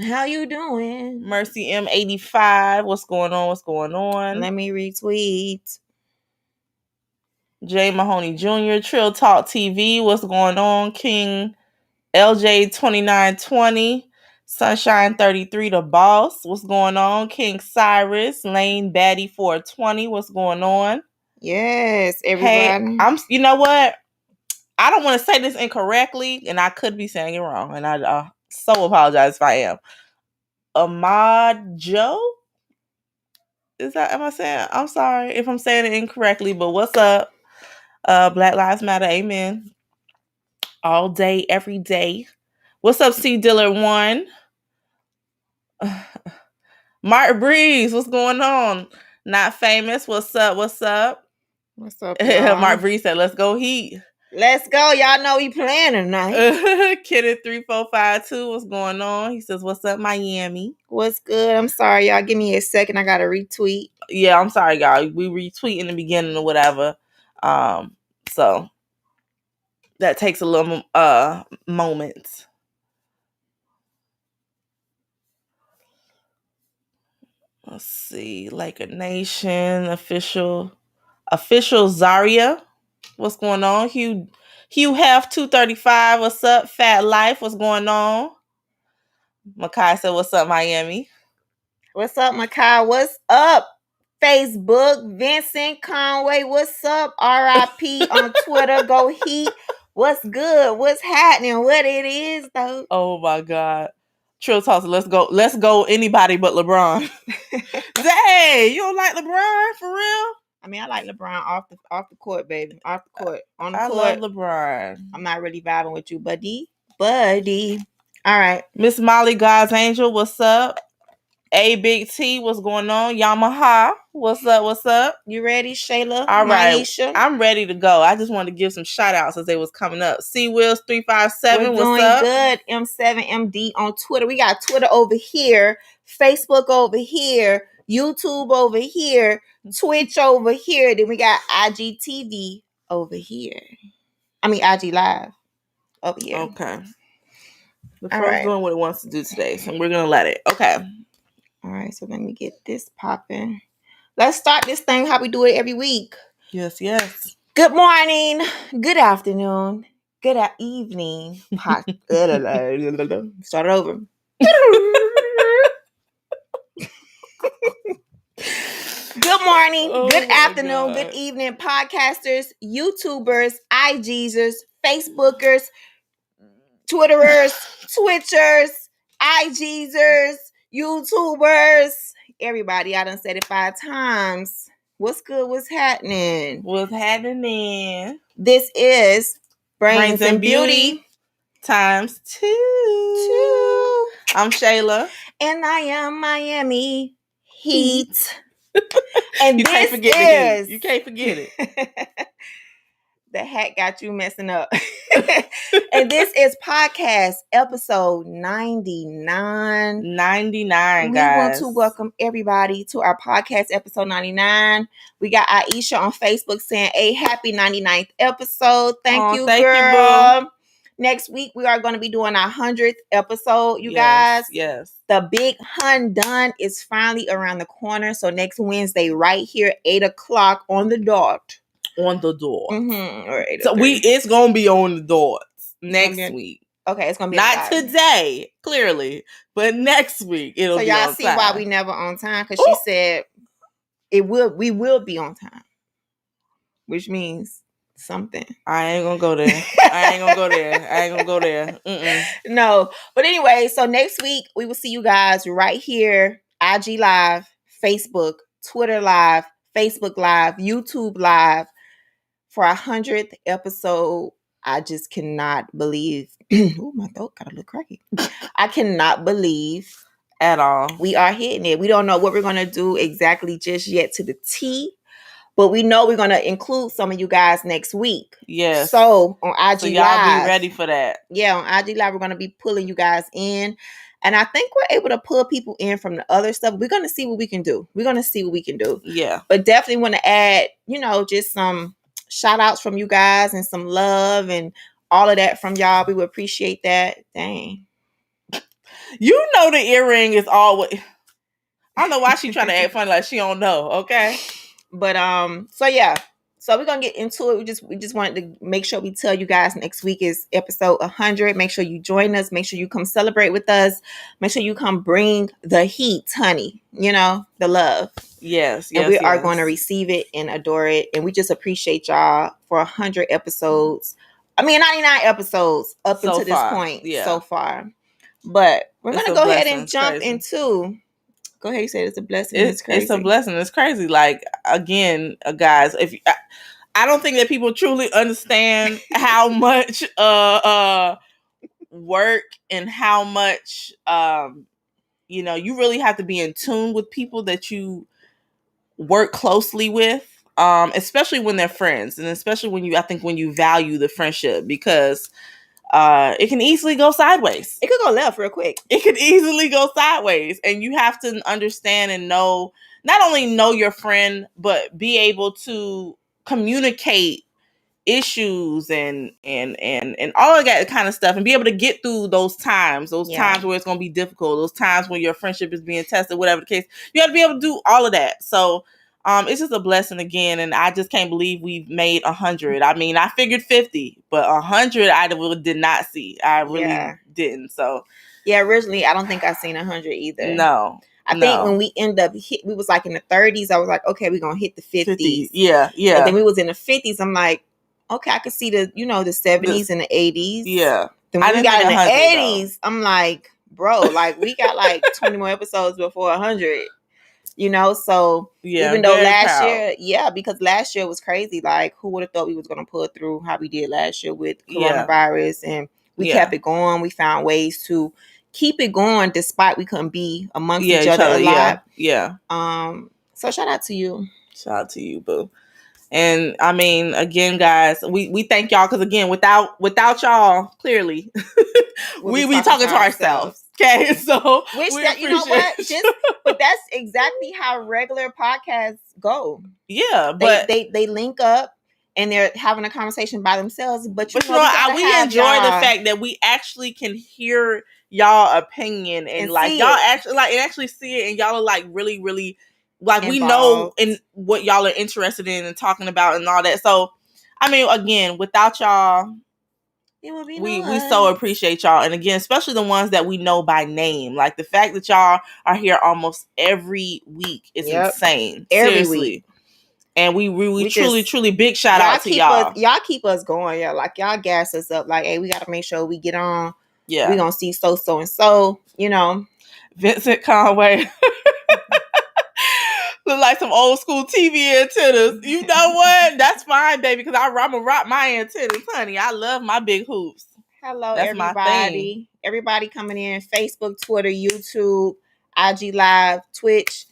How you doing? Mercy M85. What's going on? What's going on? Let me retweet. Jay Mahoney Jr. Trill Talk TV. What's going on? King LJ 2920. Sunshine 33. The Boss. What's going on? King Cyrus. Lane Batty 420. What's going on? Yes, everybody. Hey, you know what? I don't want to say this incorrectly, and I could be saying it wrong, and I so apologize if I am. Ahmad Joe? Am I saying? I'm sorry if I'm saying it incorrectly, but what's up? Black Lives Matter, amen. All day, every day. What's up, C Diller 1? Mark Breeze, what's going on? Not famous, what's up? What's up, y'all? Mark Breeze said, let's go Heat. Let's go. Y'all know we playing tonight. Kid 3452, what's going on? He says, what's up, Miami? What's good? I'm sorry, y'all. Give me a second. I got to retweet. Yeah, I'm sorry, y'all. We retweet in the beginning or whatever. So that takes a little moment. Let's see. Like a Nation, official Zaria. What's going on? Hugh Half 235. What's up? Fat Life. What's going on? Makai said, what's up, Miami? What's up, Makai? What's up? Facebook, Vincent Conway. What's up? RIP on Twitter. Go Heat. What's good? What's happening? What it is, though? Oh my God. Trill Talks, let's go anybody but LeBron. Dang, you don't like LeBron for real? I mean, I like LeBron off the court, baby. Off the court. On the court. I love LeBron. I'm not really vibing with you, buddy. All right. Miss Molly God's Angel, what's up? A Big T, what's going on? Yamaha, what's up? You ready, Shayla? All right, Maisha? I'm ready to go. I just wanted to give some shout outs as they was coming up. C Wills 357, what's doing up? Good. M7MD on Twitter. We got Twitter over here, Facebook over here, YouTube over here, Twitch over here. Then we got IGTV over here. I mean IG Live over here. Okay. The first doing what it wants to do today, so we're gonna let it. Okay. All right, so let me get this popping. Let's start this thing how we do it every week. Yes. Good morning, good afternoon, good evening. Start over. Good morning, good afternoon, good evening, podcasters, YouTubers, IGers, Facebookers, Twitterers, Twitchers, IGers, YouTubers, everybody. I done said it 5 times. What's good? What's happening? This is Brains and Beauty times 2. I'm Shayla. And I am Miami Heat. And you can't forget it. You can't forget it. The hat got you messing up. And this is podcast episode 99. 99, guys. We want to welcome everybody to our podcast episode 99. We got Aisha on Facebook saying a happy 99th episode. Thank you, girl. You, next week, we are going to be doing our 100th episode, you guys. Yes. The big done is finally around the corner. So next Wednesday, right here, 8 o'clock on the dot. On the door. Mm-hmm. Right. So it's gonna be on the doors next week. Okay, it's gonna be not today, clearly, but next week it'll be on time. So y'all see why we never on time? Because she said we will be on time, which means something. I ain't gonna go there. No, but anyway, so next week we will see you guys right here, IG Live, Facebook, Twitter Live, Facebook Live, YouTube Live. For our 100th episode. I just cannot believe. Oh, my throat got a little cracky. I cannot believe at all. We are hitting it. We don't know what we're going to do exactly just yet to the T, but we know we're going to include some of you guys next week. Yes. So on IG so y'all Live. Be ready for that. Yeah, on IG Live, we're going to be pulling you guys in. And I think we're able to pull people in from the other stuff. We're going to see what we can do. Yeah. But definitely want to add, just some shout outs from you guys and some love and all of that from y'all. We would appreciate that. Dang. You know the earring is always. I don't know why she trying to act funny like she don't know. Okay. But so yeah. So we're gonna get into it. We just wanted to make sure we tell you guys next week is episode 100. Make sure you join us. Make sure you come celebrate with us. Make sure you come bring the heat, honey. You know, the love. Yes, and we are going to receive it and adore it. And we just appreciate y'all for 100 episodes. I mean, 99 episodes up So until this far, point yeah. so far. But we're going to It's go a ahead blessing. and It's jump crazy. into. Go ahead, you said it's a blessing. It's crazy. It's a blessing. It's crazy. Like, again, guys, if I don't think that people truly understand how much work and how much you know, you really have to be in tune with people that you work closely with, especially when they're friends, and especially when you value the friendship, because it can easily go sideways. It could go left real quick. It could easily go sideways, and you have to understand and know, not only know your friend, but be able to communicate issues and all of that kind of stuff, and be able to get through those times times where it's going to be difficult, those times when your friendship is being tested, whatever the case. You have to be able to do all of that. So it's just a blessing again, and I just can't believe we've made 100. I mean, I figured 50, but 100 I did not see. I really didn't. So yeah, originally I don't think I seen 100 either. No. I think when we end up we was like in the 30s. I was like, okay, we're gonna hit the 50s. Yeah. And then we was in the 50s. I'm like, okay, I could see the 70s and the 80s. Yeah. Then when we got in the 80s, I'm like, bro, like we got like 20 more episodes before 100. You know, so even though last year, because last year was crazy. Like, who would have thought we was gonna pull through how we did last year with coronavirus, and we kept it going. We found ways to keep it going despite we couldn't be amongst each other a lot. Yeah. So shout out to you. Shout out to you, boo. And I mean, again, guys, we thank y'all, because again, without y'all, clearly, we talking to ourselves. Okay, so you know what? But that's exactly how regular podcasts go. Yeah, but they link up and they're having a conversation by themselves. But you know we enjoy the fact that we actually can hear y'all opinion and like y'all actually see it, and y'all are like really, really. Like, we know in what y'all are interested in and talking about and all that. So, I mean, again, without y'all, it would be we so appreciate y'all. And again, especially the ones that we know by name. Like, the fact that y'all are here almost every week is insane. Seriously. Week. And we truly big shout out to y'all. Y'all keep us going. Yeah, like, y'all gas us up. Like, hey, we got to make sure we get on. Yeah. We're going to see so and so, you know. Vincent Conway. Look like some old school TV antennas. You know what? That's fine, baby, because I'm going to rock my antennas, honey. I love my big hoops. Hello, that's everybody. Everybody coming in. Facebook, Twitter, YouTube, IG Live, Twitch.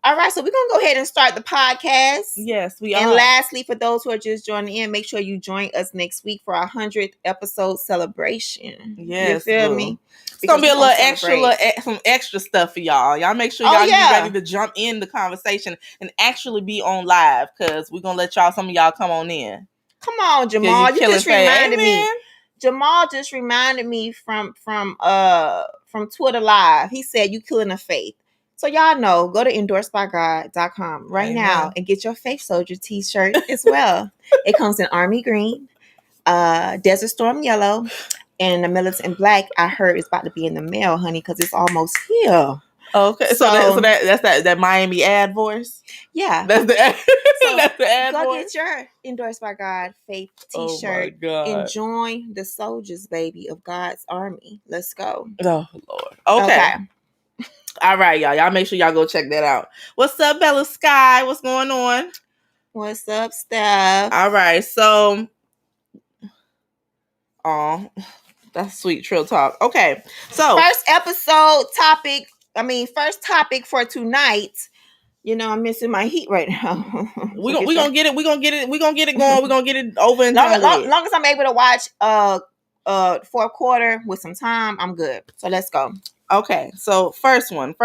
All right, so we're going to go ahead and start the podcast. Yes, we are. And lastly, for those who are just joining in, make sure you join us next week for our 100th episode celebration. Yes. You feel me? It's going to be a little some extra stuff for y'all. Y'all make sure y'all get ready to jump in the conversation and actually be on live, because we're going to let some of y'all come on in. Come on, Jamal. You just reminded me. Jamal just reminded me from Twitter Live. He said, you killing a faith. So y'all know, go to endorsedbygod.com right now and get your Faith Soldier t-shirt as well. It comes in army green, Desert Storm yellow, and the militant black. I heard it's about to be in the mail, honey, because it's almost here. Okay, so that's that Miami ad voice. Yeah, that's the ad. That's the ad go voice. Get your Endorsed by God Faith t-shirt and join the soldiers, baby, of God's army. Let's go. Oh Lord. Okay. All right, y'all. Y'all make sure y'all go check that out. What's up, Bella Sky? What's going on? What's up, Steph? All right, so, that's sweet trill talk. Okay, so first topic for tonight. You know, I'm missing my heat right now. we gonna get it. We gonna get it going. We're gonna get it over and done with. Long as I'm able to watch fourth quarter with some time, I'm good. So let's go. Okay, so first one.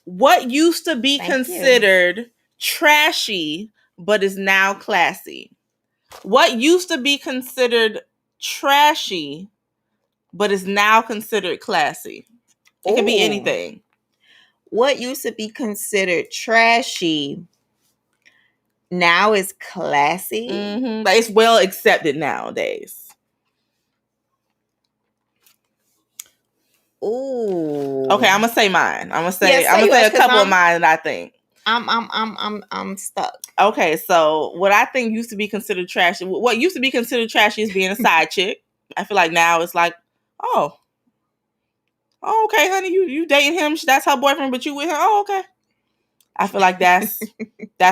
What used to be considered trashy but is now classy? What used to be considered trashy but is now considered classy. It can be anything. What used to be considered trashy now is classy. Like it's well accepted nowadays. Ooh. Okay, I'm gonna say mine. I'm gonna say a couple of mine that I think. I'm stuck. Okay, so what I think used to be considered trashy. What used to be considered trashy is being a side chick. I feel like now it's like, oh, okay, honey, you dating him? That's her boyfriend, but you with him? Oh, okay. I feel like that's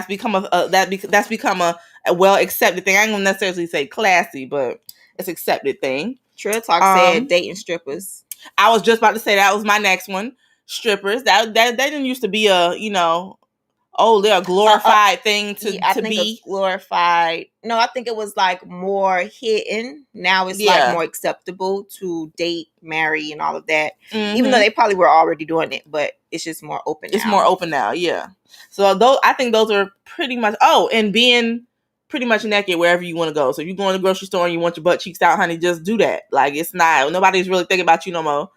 become a well accepted thing. I ain't gonna necessarily say classy, but it's accepted thing. Trill Talk said dating strippers. I was just about to say that was my next one. Strippers. That didn't used to be a, they're a glorified thing to be. Glorified. No, I think it was like more hidden. Now it's like more acceptable to date, marry, and all of that. Even though they probably were already doing it, but it's just more open now. It's more open now, yeah. So I think those are pretty much, and being pretty much naked wherever you want to go. So if you go in the grocery store and you want your butt cheeks out, honey, just do that. Like, it's not, nobody's really thinking about you no more.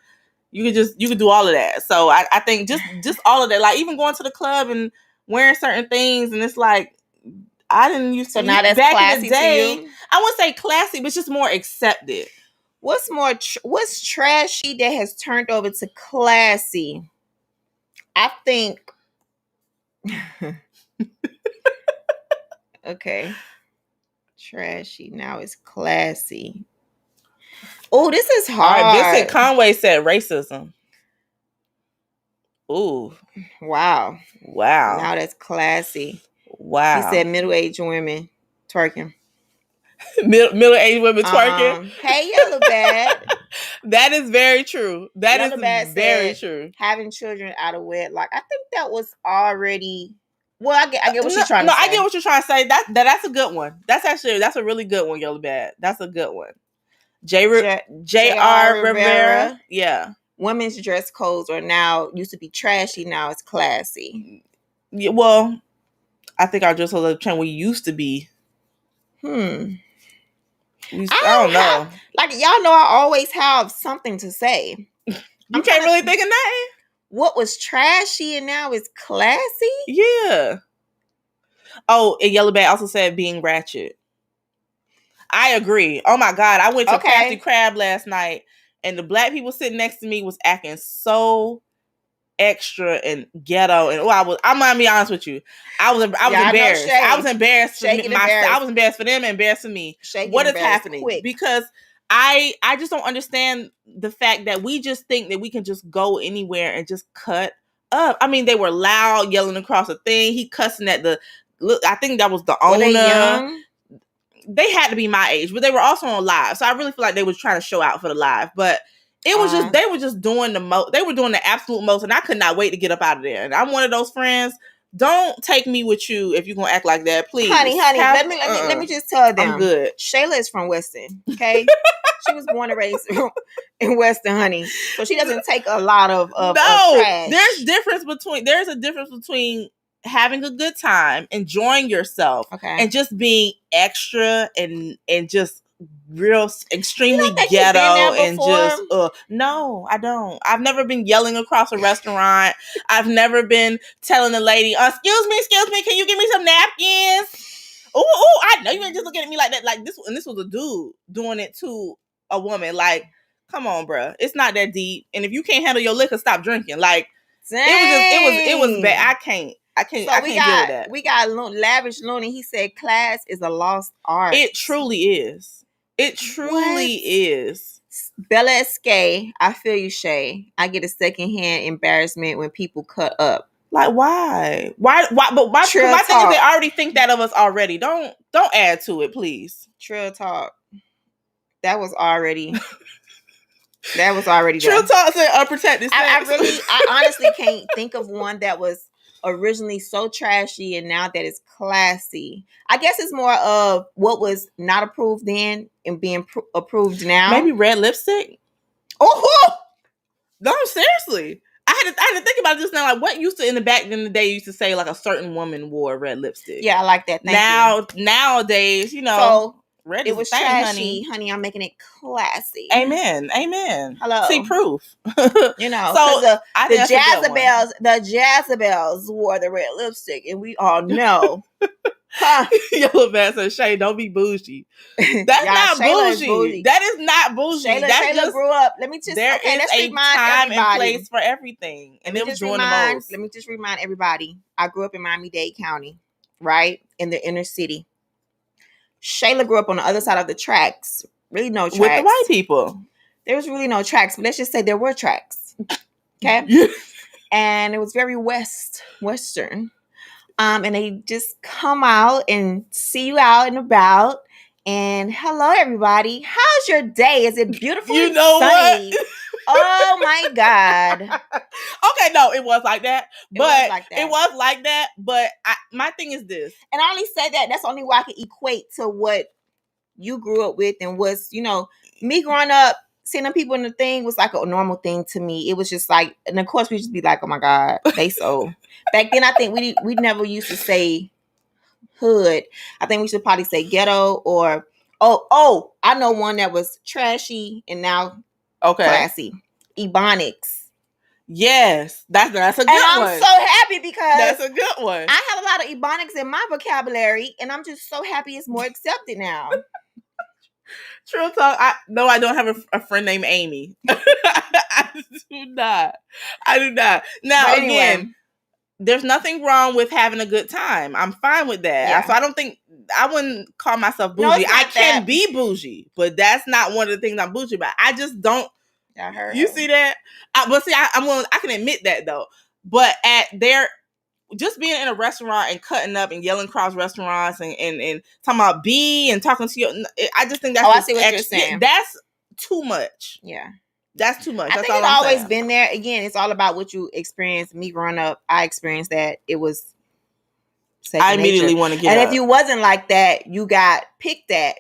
You could do all of that. So I think just all of that, like even going to the club and wearing certain things, and it's like, I didn't used to. So now that's back classy in the day, to you? I wouldn't say classy, but just more accepted. What's what's trashy that has turned over to classy? I think. Okay. Trashy now it's classy. Oh, this is hard. All right, Vincent Conway said racism. Ooh. Wow. Now that's classy. Wow. He said middle-aged women twerking. Middle-aged women twerking? Hey, Yellow Bad. That is very true. That Yellow is very true. Having children out of wedlock. I think that was already... Well, I get what you're trying to say. No, I get what you're trying to say. That's a good one. That's a really good one, Yellow Bad. That's a good one. J.R. Rivera. Yeah. Women's dress codes are now, used to be trashy, now it's classy. Yeah, well, I think our dress codes we used to be. I don't know. Like, y'all know I always have something to say. You can't really think of nothing? What was trashy and now is classy? Yeah. Oh, and Yellow Bad also said being ratchet. I agree. Oh my God. I went to Crafty Crab last night and the black people sitting next to me was acting so extra and ghetto. And I'm gonna be honest with you. I was embarrassed. I was embarrassed for myself. I was embarrassed for them and embarrassed for me. What is happening? Quick. Because I just don't understand the fact that we just think that we can just go anywhere and just cut up. I mean, they were loud, yelling across a thing. He cussing at I think that was the owner. Were they young? They had to be my age, but they were also on live. So I really feel like they was trying to show out for the live. But it was just, they were just doing the most. They were doing the absolute most. And I could not wait to get up out of there. And I'm one of those friends. Don't take me with you if you're going to act like that, please. Honey, let me just tell them. I'm good. Shayla is from Weston, okay? She was born and raised in Weston, honey. So she doesn't take a lot of trash. There's a difference between having a good time, enjoying yourself, and just being extra and just real extremely ghetto and just no, I don't. I've never been yelling across a restaurant. I've never been telling the lady, excuse me, can you give me some napkins? Oh, I know you ain't just looking at me like that. Like this, and this was a dude doing it to a woman. Like, come on, bruh. It's not that deep. And if you can't handle your liquor, stop drinking. Like, it was bad. I can't deal with that. We got Lavish Looney. He said class is a lost art. It truly is. It truly is. Bella Esque, I feel you, Shay. I get a secondhand embarrassment when people cut up. Like, why? Why? But my thing is they already think that of us already. Don't add to it, please. Trill Talk. That was already Trill Talk said unprotected sex. I honestly can't think of one that was originally so trashy and now that it's classy. I guess it's more of what was not approved then and being approved now. Maybe red lipstick. Oh no, seriously. I had to think about it just now. Like, what used to in the day used to say like a certain woman wore red lipstick. Yeah, I like that. Nowadays, So Red It is was a thing, trashy, honey. I'm making it classy. Amen. Hello. See proof. You know, So because I the think that's Jezebels wore the red lipstick, and we all know. Huh. Yellow Bass says, Shay, don't be bougie. That's not Shayla is bougie. That is not bougie. Shayla Just, grew up. Let me just there is let's a remind time everybody. and place for everything. And it was during the most. Let me just remind everybody. I grew up in Miami-Dade County, right? In the inner city. Shayla grew up on the other side of the tracks. Really no tracks. With the white people. There was really no tracks, but let's just say there were tracks. Okay? And it was very western. And they just come out and see you out and about. And hello, everybody. How's your day? Is it beautiful and sunny? What? Oh, my God. Okay, no, it was like that. But it was like that. But my thing is this. And I only said that. That's the only way I can equate to what you grew up with and was, me growing up, seeing them people in the thing was like a normal thing to me. It was just like, and of course we just be like, oh my God, they so. Back then I think we never used to say hood. I think we should probably say ghetto or I know one that was trashy and now classy. Ebonics. Yes, that's a good one. And I'm so happy because that's a good one. I have a lot of Ebonics in my vocabulary, and I'm just so happy it's more accepted now. True talk. I don't have a friend named Amy. I do not. Now, again, there's nothing wrong with having a good time. I'm fine with that. Yeah. So I wouldn't call myself bougie. I can be bougie, but that's not one of the things I'm bougie about. I just don't. I heard. You see that? But see, I can admit that though. But just being in a restaurant and cutting up and yelling across restaurants and talking about B and talking to you, I just think that's I see what you're saying. That's too much. Yeah. That's too much. I That's think all it's I'm always saying. been there. Again, it's all about what you experienced. Me growing up, I experienced that. It was I immediately want to get and up. if you wasn't like that, you got picked at.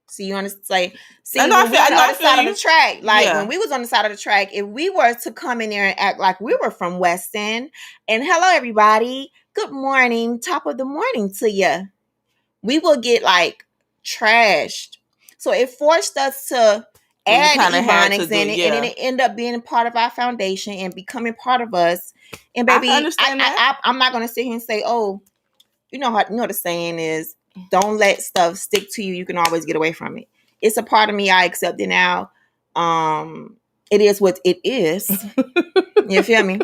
So you understand? See, when we were on the side of the track, when we was on the side of the track, if we were to come in there and act like we were from West End, and hello everybody, good morning, top of the morning to you, we will get like trashed. So it forced us to add Ebonics in it, and then it ended up being part of our foundation and becoming part of us. And baby, I'm not gonna sit here and say, oh, you know the saying is, don't let stuff stick to you. You can always get away from it. It's a part of me. I accept it now. It is what it is. You feel me?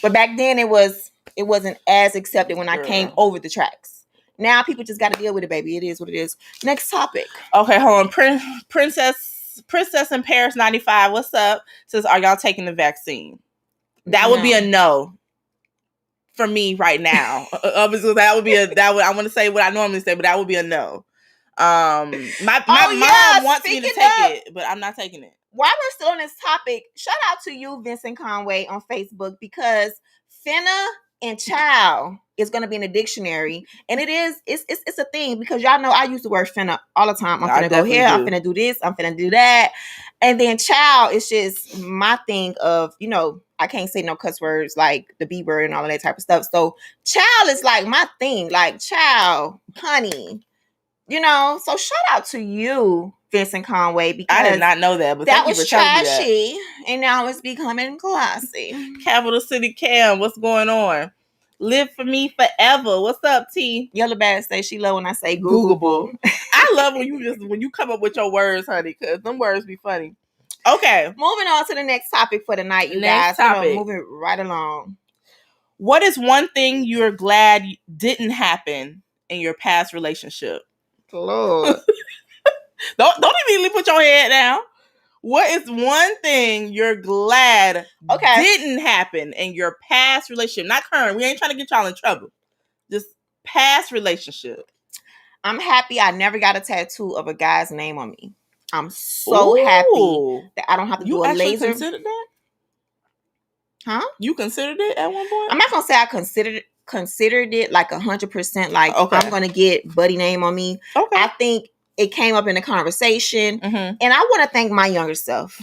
But back then it wasn't as accepted when I came over the tracks. Now people just got to deal with it, baby. It is what it is. Next topic. Okay, hold on. Princess in Paris 95. What's up? Says, are y'all taking the vaccine? That would be a no. For me right now, obviously I want to say what I normally say, but that would be a no. My mom wants me to take it, but I'm not taking it. While we're still on this topic, shout out to you, Vincent Conway, on Facebook, because finna and child is going to be in the dictionary, and it's a thing, because y'all know I use the word finna all the time. I'm finna go here, I'm finna do this, I'm finna do that, and then child is just my thing of, I can't say no cuss words like the B word and all of that type of stuff. So child is like my thing, like child, honey, So shout out to you, Vincent Conway, because I did not know that, but that was trashy, and now it's becoming classy. Capital City Cam, what's going on? Live for me forever. What's up, T? Yellow Bass say she love when I say Googleable. I love when you come up with your words, honey, because them words be funny. Okay. Moving on to the next topic for the night, you guys. Moving right along. What is one thing you're glad didn't happen in your past relationship? Lord. Don't immediately put your head down. What is one thing you're glad didn't happen in your past relationship? Not current. We ain't trying to get y'all in trouble. Just past relationship. I'm happy I never got a tattoo of a guy's name on me. I'm so happy that I don't have to do a laser. You considered that? Huh? You considered it at one point? I'm not gonna say I considered it like 100%. Like I'm gonna get buddy name on me. Okay. I think it came up in the conversation, and I want to thank my younger self.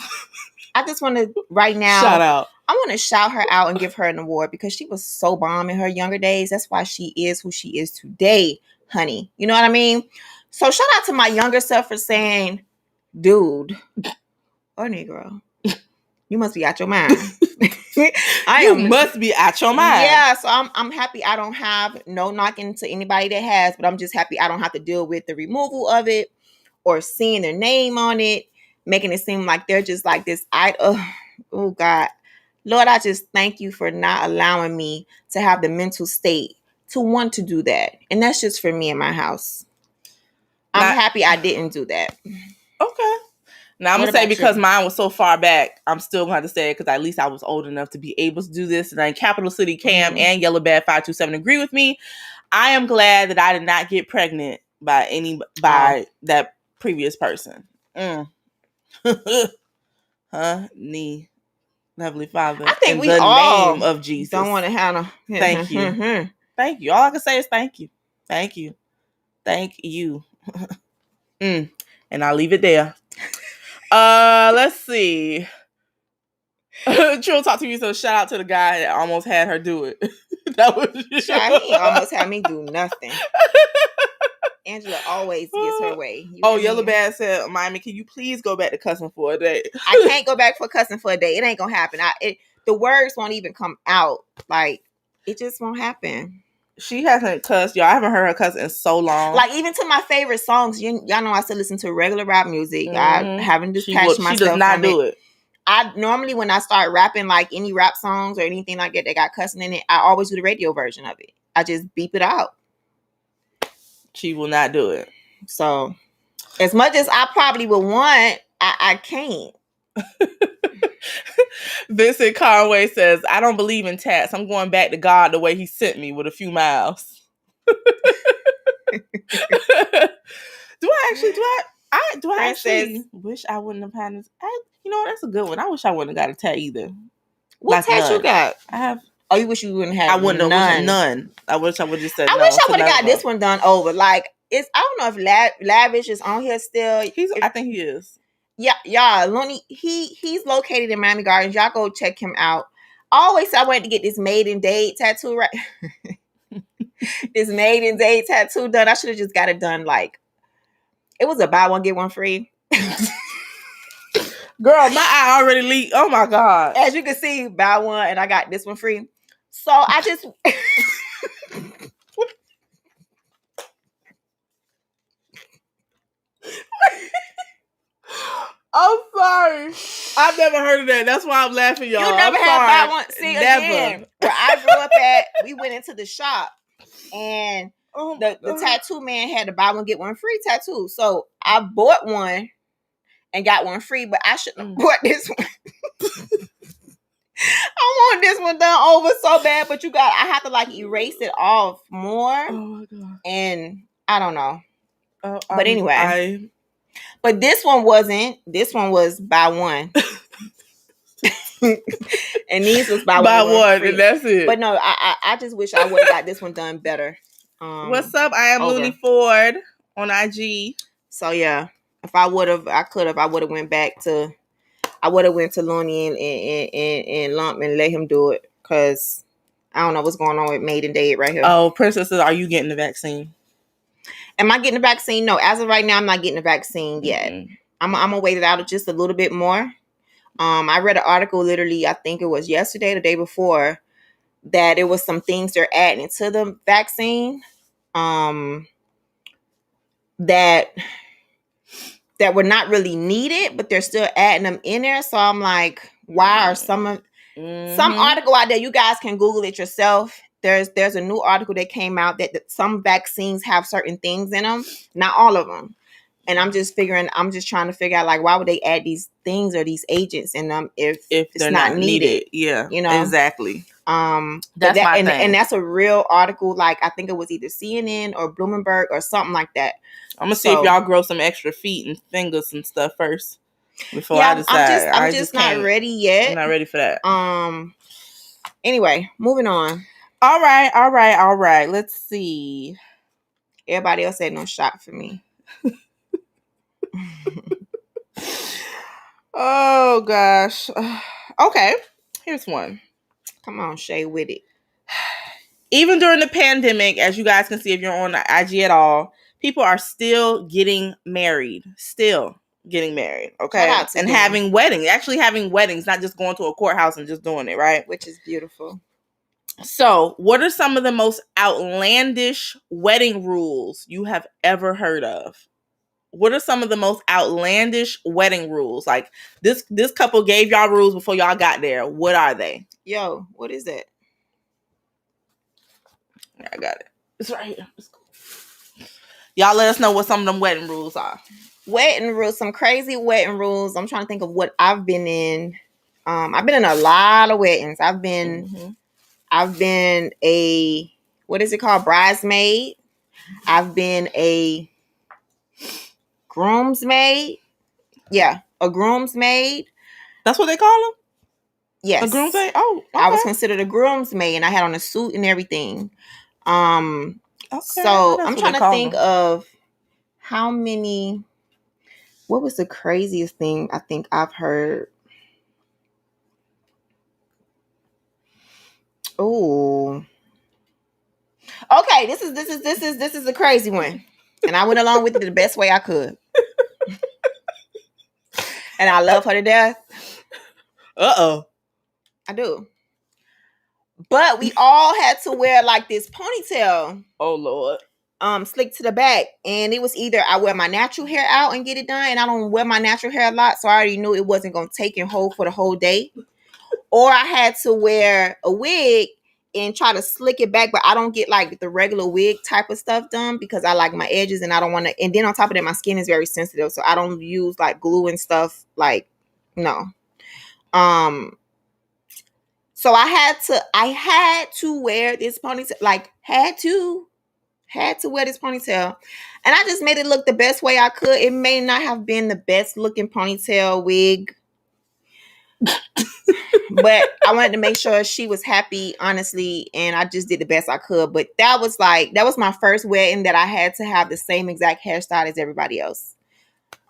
I just want to right now shout out. I want to shout her out and give her an award, because she was so bomb in her younger days. That's why she is who she is today, honey. You know what I mean? So shout out to my younger self for saying, dude or Negro, you must be out your mind. You must be out your mind. Yeah, so I'm happy I don't have no knocking to anybody that has, but I'm just happy I don't have to deal with the removal of it or seeing their name on it, making it seem like they're just like this. Oh God, Lord, I just thank you for not allowing me to have the mental state to want to do that, and that's just for me in my house. I'm happy I didn't do that. Okay. Now, I'm going to say because mine was so far back, I'm still going to have to say it because at least I was old enough to be able to do this. And then Capital City Cam and Yellow Bad 527 agree with me. I am glad that I did not get pregnant by that previous person. Honey, Heavenly Father, I think in we the all name of Jesus. Don't want to have no. Thank you. Thank you. All I can say is thank you. Thank you. Thank you. And I'll leave it there. Let's see. Trill talk to me, so shout out to the guy that almost had her do it. That was he almost had me do nothing. Angela always gets her way. Yellow Bad said, Miami, can you please go back to cussing for a day? I can't go back for cussing for a day. It ain't gonna happen. The words won't even come out. Like, it just won't happen. She hasn't cussed, y'all. I haven't heard her cuss in so long. Like, even to my favorite songs, y'all know I still listen to regular rap music. I haven't detached myself. She does not do it. I normally, when I start rapping, like any rap songs or anything like that got cussing in it, I always do the radio version of it. I just beep it out. She will not do it. So, as much as I probably would want, I can't. Vincent Conway says, I don't believe in tats. I'm going back to God the way he sent me with a few miles. Do I actually wish I wouldn't have had this? You know, that's a good one. I wish I wouldn't have got a tat either. What tat you got? I have. Oh, you wish you wouldn't have? I wouldn't have none. I wish I would just said. I wish I would have got this one done over. Like, I don't know if Lavish is on here still. I think he is. Yeah, y'all. Looney, he's located in Miami Gardens. Y'all go check him out. I always said I wanted to get this maiden date tattoo, right? This maiden date tattoo done. I should have just got it done. Like, it was a buy one get one free. Girl, my eye already leaked. Oh my God. As you can see, buy one and I got this one free. So I just I'm sorry. I've never heard of that. That's why I'm laughing, y'all. You never had buy one. See, never. Again, where I grew up at, we went into the shop and the tattoo man had a buy one get one free tattoo. So I bought one and got one free, but I shouldn't have bought this one. I want this one done over so bad, but I have to like erase it off more. Oh my God. And I don't know. But anyway. But this one wasn't. This one was buy one. And these was buy one. And that's it. But no, I just wish I would have got this one done better. What's up? I am Looney Ford on IG. So yeah, if I would have went back to. I would have went to Looney and Lump and let him do it because I don't know what's going on with maiden date right here. Oh, Princess, are you getting the vaccine? Am I getting the vaccine? No, as of right now, I'm not getting the vaccine yet. Mm-hmm. I'm gonna wait it out just a little bit more. I read an article literally, I think it was yesterday, the day before, that it was some things they're adding to the vaccine that were not really needed, but they're still adding them in there. So I'm like, why are some article out there? You guys can Google it yourself. There's a new article that came out that some vaccines have certain things in them, not all of them. And I'm just trying to figure out like why would they add these things or these agents in them if it's not needed? Yeah, you know exactly. That's my thing. And that's a real article. Like I think it was either CNN or Bloomberg or something like that. I'm gonna see if y'all grow some extra feet and fingers and stuff first before I decide. I'm just not ready yet. I'm not ready for that. Anyway, moving on. All right. Let's see. Everybody else said no shot for me. Oh gosh. Okay. Here's one. Come on, Shay, with it. Even during the pandemic, as you guys can see if you're on IG at all, People are still getting married. Okay, Shout out to and them. having weddings, not just going to a courthouse and just doing it, right? Which is beautiful. So, what are some of the most outlandish wedding rules you have ever heard of? What are some of the most outlandish wedding rules? Like this couple gave y'all rules before y'all got there. What are they? Yo, what is that? I got it. It's right here. It's cool. Y'all let us know what some of them wedding rules are. Wedding rules, some crazy wedding rules. I'm trying to think of what I've been in. I've been in a lot of weddings. I've been a, what is it called? Bridesmaid. I've been a groomsmaid. Yeah, a groomsmaid. That's what they call them? Yes. A groomsmaid? Oh, okay. I was considered a groomsmaid and I had on a suit and everything. Okay, so I'm trying to think of how many, what was the craziest thing I think I've heard? Oh, okay. This is a crazy one, and I went along with it the best way I could, and I love her to death. I do. But we all had to wear like this ponytail. Oh Lord. Slick to the back, and it was either I wear my natural hair out and get it done, and I don't wear my natural hair a lot, so I already knew it wasn't gonna take and hold for the whole day, or I had to wear a wig and try to slick it back, but I don't get like the regular wig type of stuff done because I like my edges and I don't want to. And then on top of that, my skin is very sensitive, so I don't use like glue and stuff. Like, no. So I had to wear this ponytail. Like, had to wear this ponytail, and I just made it look the best way I could. It may not have been the best looking ponytail wig. But I wanted to make sure she was happy, honestly, and I just did the best I could. But that was my first wedding that I had to have the same exact hairstyle as everybody else.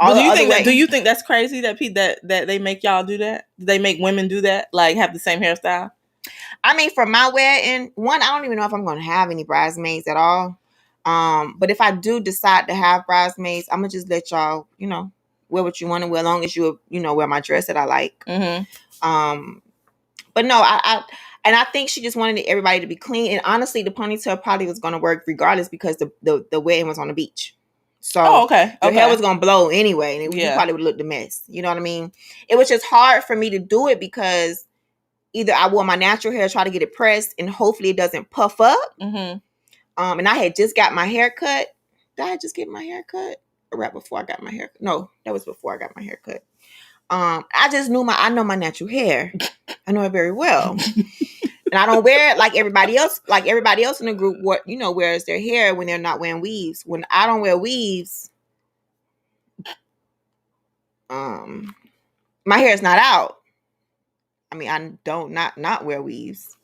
Do you think that's crazy that they make y'all do that? They make women do that, like have the same hairstyle? I mean, for my wedding, I don't even know if I'm going to have any bridesmaids at all. But if I do decide to have bridesmaids, I'm gonna just let y'all, wear what you want to wear, as long as you wear my dress that I like. Mm-hmm. But no, I think she just wanted everybody to be clean. And honestly, the ponytail probably was going to work regardless because the wedding was on the beach. So your hair was going to blow anyway. And you probably would look a mess. You know what I mean? It was just hard for me to do it because either I wore my natural hair, try to get it pressed, and hopefully it doesn't puff up. Mm-hmm. And I had just got my hair cut. Did I just get my hair cut? Or right before I got my hair cut? No, that was before I got my hair cut. I just I know my natural hair. I know it very well. And I don't wear it like everybody else. Like everybody else in the group, wears their hair when they're not wearing weaves. When I don't wear weaves, my hair is not out. I mean, I don't not wear weaves.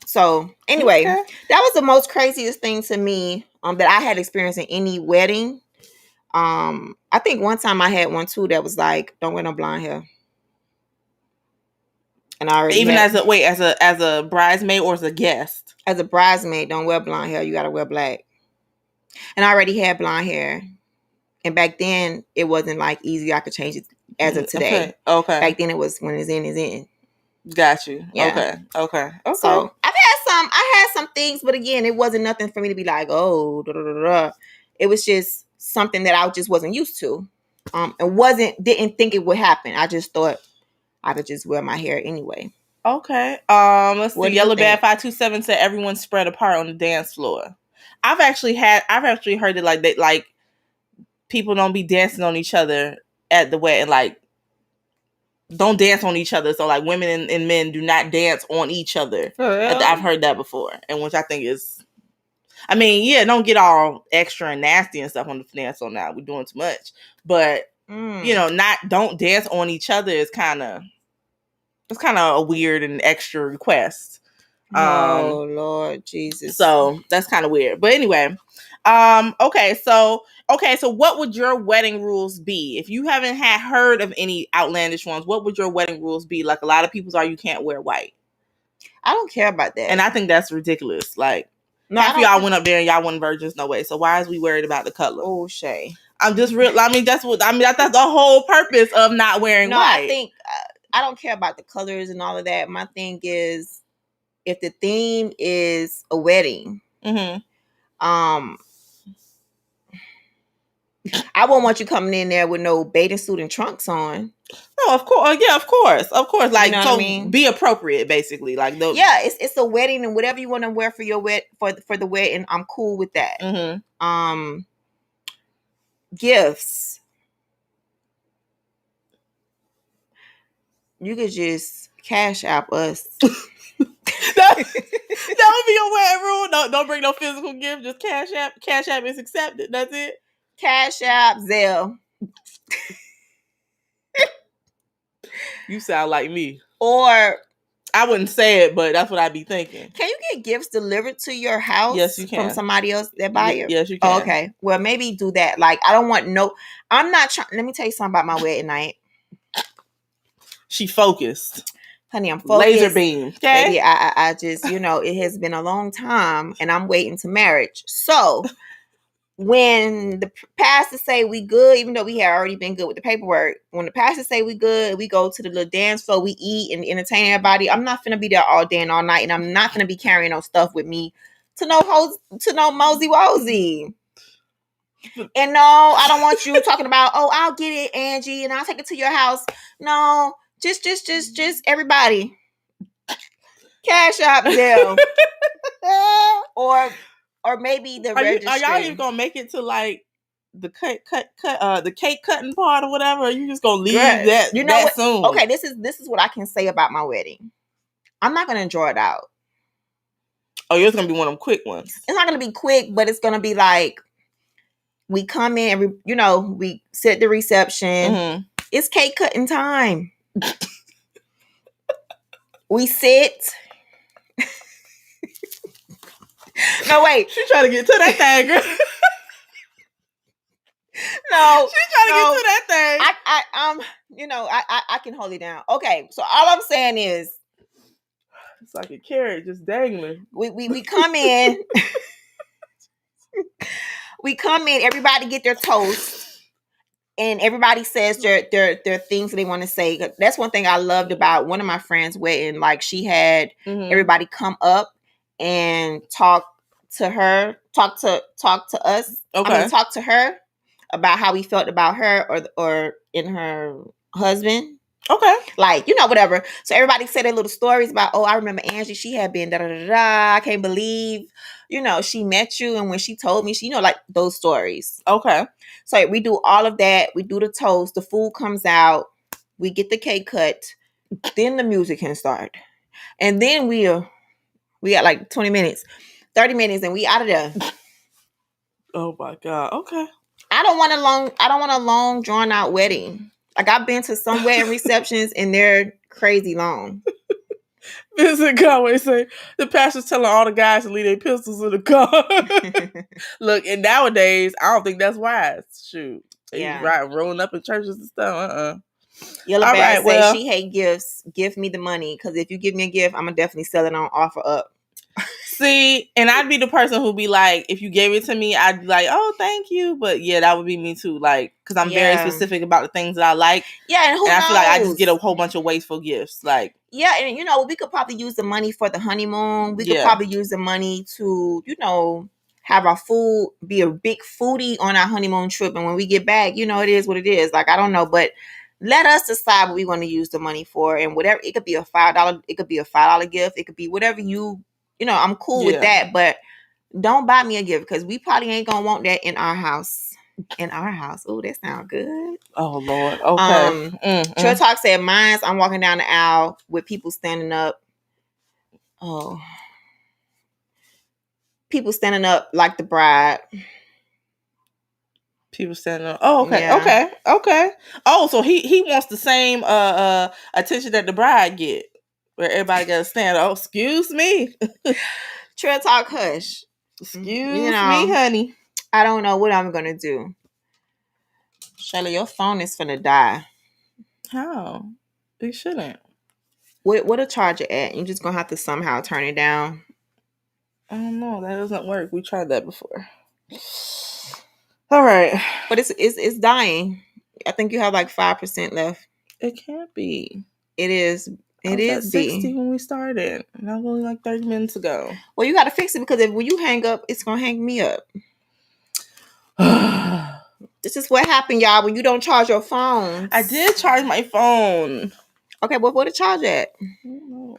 So anyway, that was the most craziest thing to me that I had experienced in any wedding. I think one time I had one too that was like, don't wear no blonde hair. And I already as a bridesmaid or as a guest? As a bridesmaid, don't wear blonde hair. You gotta wear black. And I already had blonde hair, and back then it wasn't like easy. I could change it as of today. Okay. Back then it was when it's in, is in. Got you. Yeah. Okay. So I had some things, but again, it wasn't nothing for me to be like, oh, da, da, da, da. It was just something that I just wasn't used to, and didn't think it would happen. I just thought I could just wear my hair anyway. Okay. Let's see. Yellow Bad 527 said everyone spread apart on the dance floor. I've actually heard it like that, like people don't be dancing on each other at the wedding, like don't dance on each other. So like women and men do not dance on each other. I've heard that before, and which I think is, I mean, yeah, don't get all extra and nasty and stuff on the dance floor now. We're doing too much, but don't dance on each other is kind of a weird and extra request. Oh Lord Jesus! So that's kind of weird. But anyway, okay. So what would your wedding rules be if you haven't heard of any outlandish ones? What would your wedding rules be? Like a lot of people's are, you can't wear white. I don't care about that, and I think that's ridiculous. Like, No, half of y'all went up there and y'all weren't virgins, no way. So why is we worried about the color? Oh, Shay. I'm just real. I mean, that's the whole purpose of not wearing white. I think I don't care about the colors and all of that. My thing is, if the theme is a wedding, I won't want you coming in there with no bathing suit and trunks on. No, of course, yeah, of course. Like, you know so what I mean? Be appropriate, basically. Like, it's a wedding, and whatever you want to wear for your for the wedding, I'm cool with that. Gifts, you could just Cash App us. that would be your wedding rule. Don't bring no physical gift. Just Cash App. Cash App is accepted. That's it. Cash App, Zelle. You sound like me. Or I wouldn't say it, but that's what I'd be thinking. Can you get gifts delivered to your house? Yes, you can. From somebody else that buy it? Yes, you can. Oh, okay. Well, maybe do that. Like, I don't want I'm not trying. Let me tell you something about my wedding night. She focused. Honey, I'm focused. Laser beam. Okay. Baby, I just, it has been a long time and I'm waiting to marriage. So when the pastor say we good, even though we had already been good with the paperwork, when the pastor say we good, we go to the little dance floor, we eat and entertain everybody. I'm not finna be there all day and all night, and I'm not finna be carrying no stuff with me to no mosey wosey. And no, I don't want you talking about, oh, I'll get it, Angie, and I'll take it to your house. No, just everybody. Cash App, Zelle. Or maybe the registry. Are y'all even gonna make it to like the the cake cutting part or whatever? Or are you just gonna leave that soon? Okay, this is what I can say about my wedding. I'm not gonna draw it out. Oh, yours gonna be one of them quick ones. It's not gonna be quick, but it's gonna be like we come in and we sit at the reception. It's cake cutting time. We sit. No, wait. She trying to get to that thing, girl. No. She trying to get to that thing. I can hold it down. Okay, so all I'm saying is it's like a carrot just dangling. We come in. We come in, everybody get their toast. And everybody says their things that they want to say. That's one thing I loved about one of my friends' wedding. Like, she had everybody come up and talk to her, talk to us. Okay. I mean, talk to her about how we felt about her or in her husband. Okay. Like, whatever. So everybody said their little stories about, oh, I remember Angie, she had been da-da-da-da. I can't believe, she met you. And when she told me, she, like those stories. Okay. So we do all of that. We do the toast. The food comes out. We get the cake cut. Then the music can start. And then we got like 20 minutes, 30 minutes, and we out of there. Oh my God. Okay. I don't want a long drawn out wedding. Like, I've been to some wedding receptions and they're crazy long. Vincent Conway say the pastor's telling all the guys to leave their pistols in the car. Look, and nowadays I don't think that's wise. Shoot, yeah, right, rolling up in churches and stuff. Yellow Bag say she hate gifts. Give me the money, because if you give me a gift, I'm gonna definitely sell it on OfferUp. See, and I'd be the person who'd be like, if you gave it to me, I'd be like, oh, thank you. But yeah, that would be me too. Like, because I'm very specific about the things that I like. Yeah, and I feel like I just get a whole bunch of wasteful gifts. Like, yeah, and we could probably use the money for the honeymoon. We could probably use the money to, have our food, be a big foodie on our honeymoon trip. And when we get back, it is what it is. Like, I don't know, but let us decide what we want to use the money for, and whatever. It could be a $5. It could be a $5 gift. It could be whatever I'm cool with that, but don't buy me a gift, because we probably ain't gonna want that in our house. In our house. Oh, that sounds good. Oh, Lord. Okay. True Talk said, mine's I'm walking down the aisle with people standing up. Oh. People standing up like the bride. People standing up. Oh, okay. Yeah. Okay. Oh, so he wants the same attention that the bride get, where everybody got to stand. Oh, excuse me. True Talk, hush. Excuse me, honey. I don't know what I'm going to do. Shelly, your phone is finna die. How? It shouldn't. What a charger at? You're just going to have to somehow turn it down. I don't know. That doesn't work. We tried that before. All right. But it's dying. I think you have like 5% left. It can't be. It is. It is at 60 B. when we started. And that was only like 30 minutes ago. Well, you got to fix it because when you hang up, it's going to hang me up. This is what happened, y'all, when you don't charge your phone. I did charge my phone. Okay, well, where the charge at? I don't know.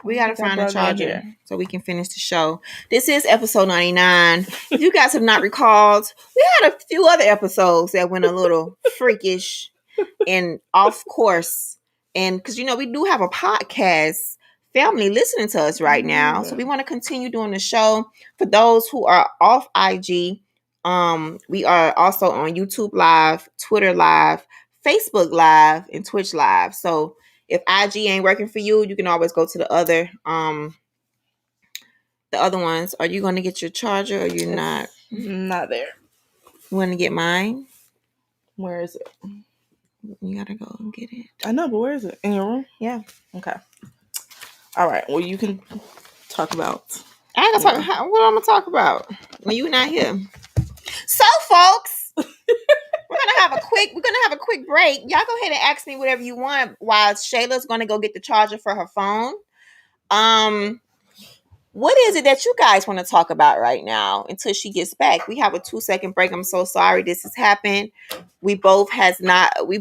We got to find a charger so we can finish the show. This is episode 99. If you guys have not recalled, we had a few other episodes that went a little freakish and off course. And because, we do have a podcast family listening to us right now. So we want to continue doing the show. For those who are off IG, we are also on YouTube Live, Twitter Live, Facebook Live, and Twitch Live. So if IG ain't working for you, you can always go to the other ones. Are you going to get your charger or you're not? Not there. You want to get mine? Where is it? You got to go and get it. I know, but where is it? In your room? Yeah. Okay. All right. Well, you can talk about. I ain't gonna talk. What I'm gonna talk about when you're not here? So, folks, we're gonna have a quick break. Y'all go ahead and ask me whatever you want while Shayla's gonna go get the charger for her phone. What is it that you guys want to talk about right now until she gets back? We have a 2-second break. I'm so sorry this has happened. We both have not. We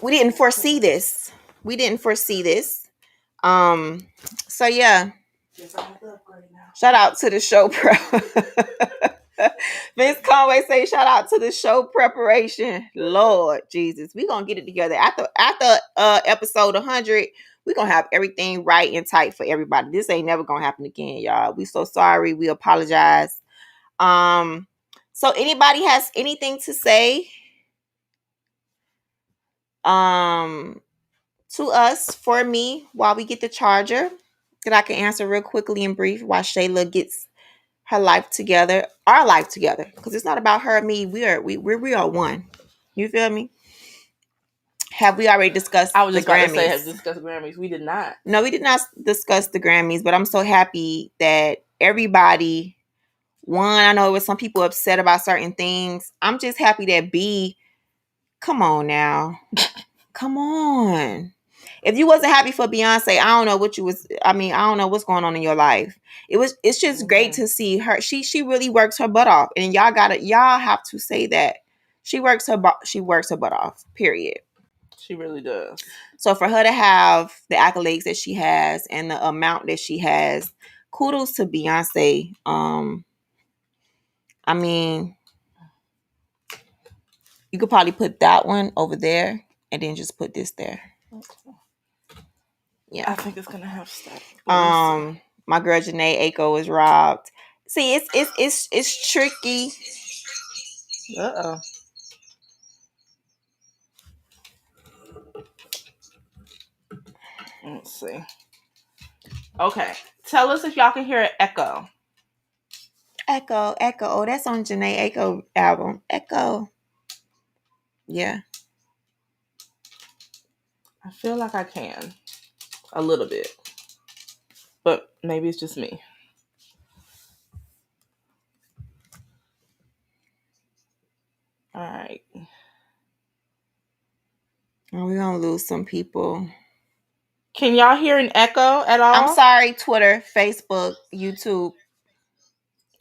didn't foresee this. So yeah. Shout out to the show prep. Vince Conway say shout out to the show preparation. Lord Jesus, we gonna get it together after episode 100. We gonna have everything right and tight for everybody. This ain't never gonna happen again, y'all. We so sorry. We apologize. So anybody has anything to say to us for me while we get the charger that I can answer real quickly and brief while Shayla gets her life together, our life together, because it's not about her and me. We are one. You feel me? Have we already discussed? I was just the about Grammys? to say have discussed the Grammys. We did not. No, we did not discuss the Grammys, but I'm so happy that everybody won. I know it was some people upset about certain things. I'm just happy that B. Come on now, come on. If you wasn't happy for Beyonce, I don't know what you was. I mean, I don't know what's going on in your life. It's just great to see her. She really works her butt off, and y'all have to say that she works her butt off. Period. She really does. So for her to have the accolades that she has and the amount that she has, kudos to Beyonce. I mean, you could probably put that one over there and then just put this there. Okay. Yeah, I think it's gonna have stuff. My girl Janae Aiko was robbed. See, it's tricky. Let's see. Okay, tell us if y'all can hear an echo. Echo. Oh, that's on Janae Aiko album. Echo. Yeah. I feel like I can. A little bit. But maybe it's just me. All right. Oh, we're going to lose some people. Can y'all hear an echo at all? I'm sorry, Twitter, Facebook, YouTube.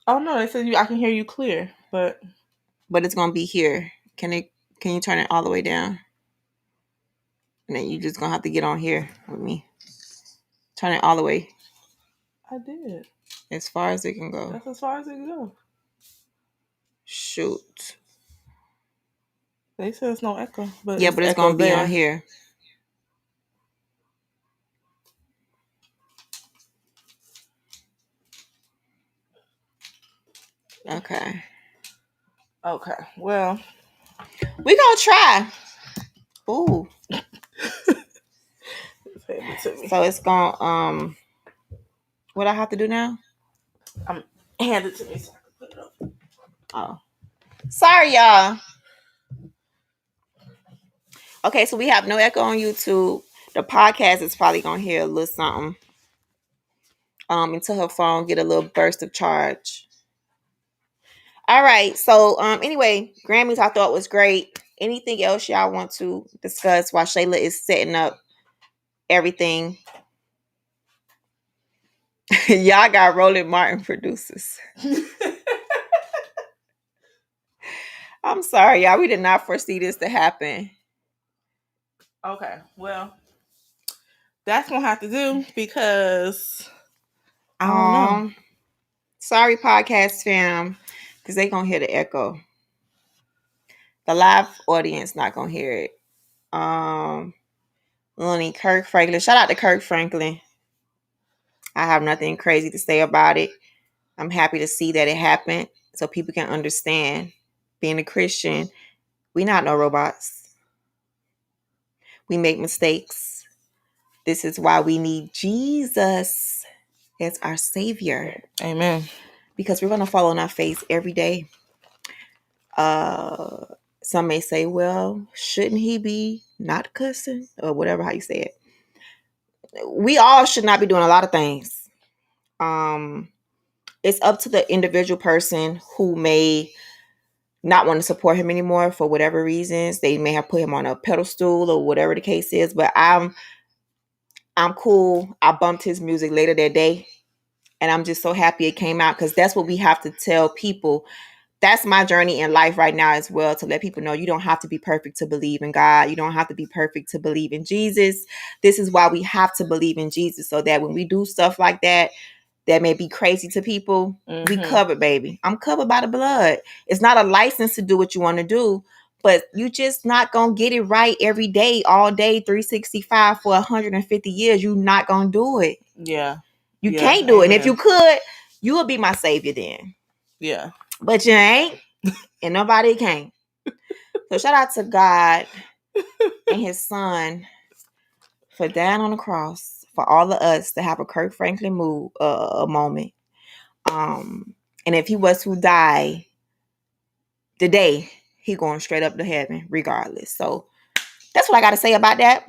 Oh, no, they said I can hear you clear, but it's going to be here. Can you turn it all the way down? And then you're just going to have to get on here with me. Turn it all the way. I did. As far as it can go. That's as far as it can go. Shoot. They said it's no echo. But yeah, but it's going to be there. on here. Okay. Well. We're going to try. Ooh. So it's going what I have to do now? Hand it to me so I can put it up. Oh. Sorry, y'all. Okay, so we have no echo on YouTube. The podcast is probably gonna hear a little something. Until her phone get a little burst of charge. All right. So anyway, Grammys I thought was great. Anything else y'all want to discuss while Shayla is setting up everything? Y'all got Roland Martin producers. I'm sorry, y'all. We did not foresee this to happen. Okay, well, that's gonna have to do because I don't know. Sorry, podcast fam, because they gonna hear the echo. The live audience not gonna hear it. Lonnie Kirk Franklin. Shout out to Kirk Franklin. I have nothing crazy to say about it. I'm happy to see that it happened so people can understand. Being a Christian, we not no robots. We make mistakes. This is why we need Jesus as our savior. Amen. Because we're going to fall on our face every day. Some may say, well, shouldn't he be not cussing? Or whatever, how you say it. We all should not be doing a lot of things. It's up to the individual person who may not want to support him anymore for whatever reasons. They may have put him on a pedestal or whatever the case is. But I'm cool. I bumped his music later that day. And I'm just so happy it came out because that's what we have to tell people. That's my journey in life right now as well, to let people know you don't have to be perfect to believe in God. You don't have to be perfect to believe in Jesus. This is why we have to believe in Jesus, so that when we do stuff like that may be crazy to people, we covered, baby. I'm covered by the blood. It's not a license to do what you want to do, but you just not going to get it right every day, all day, 365 for 150 years. You not going to do it. Yeah. You can't do it. And if you could, you would be my savior then. Yeah. But you ain't, and nobody can. So shout out to God and his son for dying on the cross for all of us to have a Kirk Franklin moment. And if he was to die today, he going straight up to heaven regardless. So that's what I got to say about that.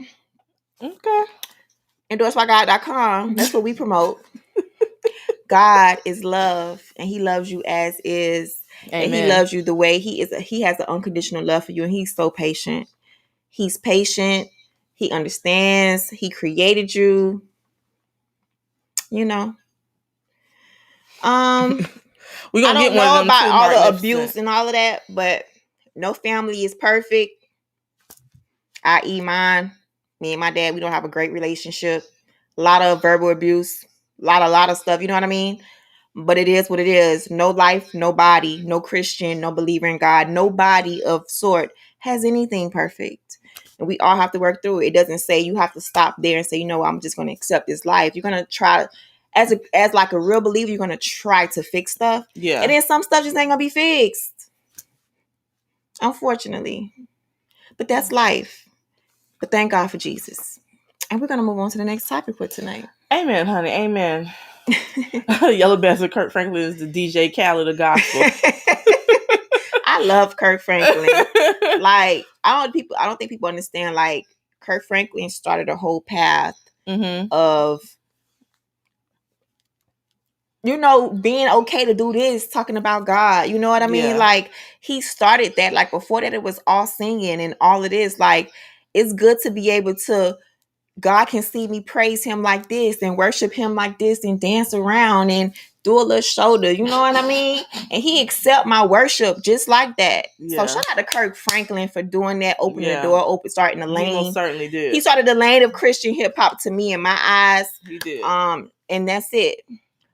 Okay. EndorsedByGod.com. That's what we promote. God is love, and he loves you as is. Amen. And he loves you the way he is. He has an unconditional love for you, and he's so patient. He's patient. He understands. He created you. You know. We're gonna get one of them about all the abuse and all of that, but no family is perfect. I.e. mine. Me and my dad, we don't have a great relationship. A lot of verbal abuse. A lot of stuff. You know what I mean? But it is what it is. No life, no body, no Christian, no believer in God, nobody of sort has anything perfect. And we all have to work through it. It doesn't say you have to stop there and say, you know, I'm just going to accept this life. You're going to try, as like a real believer, you're going to try to fix stuff. Yeah. And then some stuff just ain't going to be fixed. Unfortunately. But that's life. But thank God for Jesus. And we're going to move on to the next topic for tonight. Amen, honey. Amen. Yellow Bastard Kirk Franklin is the DJ Khaled of gospel. I love Kirk Franklin. Like, I don't think people understand. Like, Kirk Franklin started a whole path of, you know, being okay to do this, talking about God. You know what I mean? Yeah. Like, he started that. Like, before that, it was all singing and all of this. Like, it's good to be able to, God can see me praise him like this and worship him like this and dance around and do a little shoulder. You know what I mean? And he accept my worship just like that. Yeah. So shout out to Kirk Franklin for doing that, opening the door, starting the lane. He most certainly did. He started the lane of Christian hip hop to me in my eyes. He did. And that's it.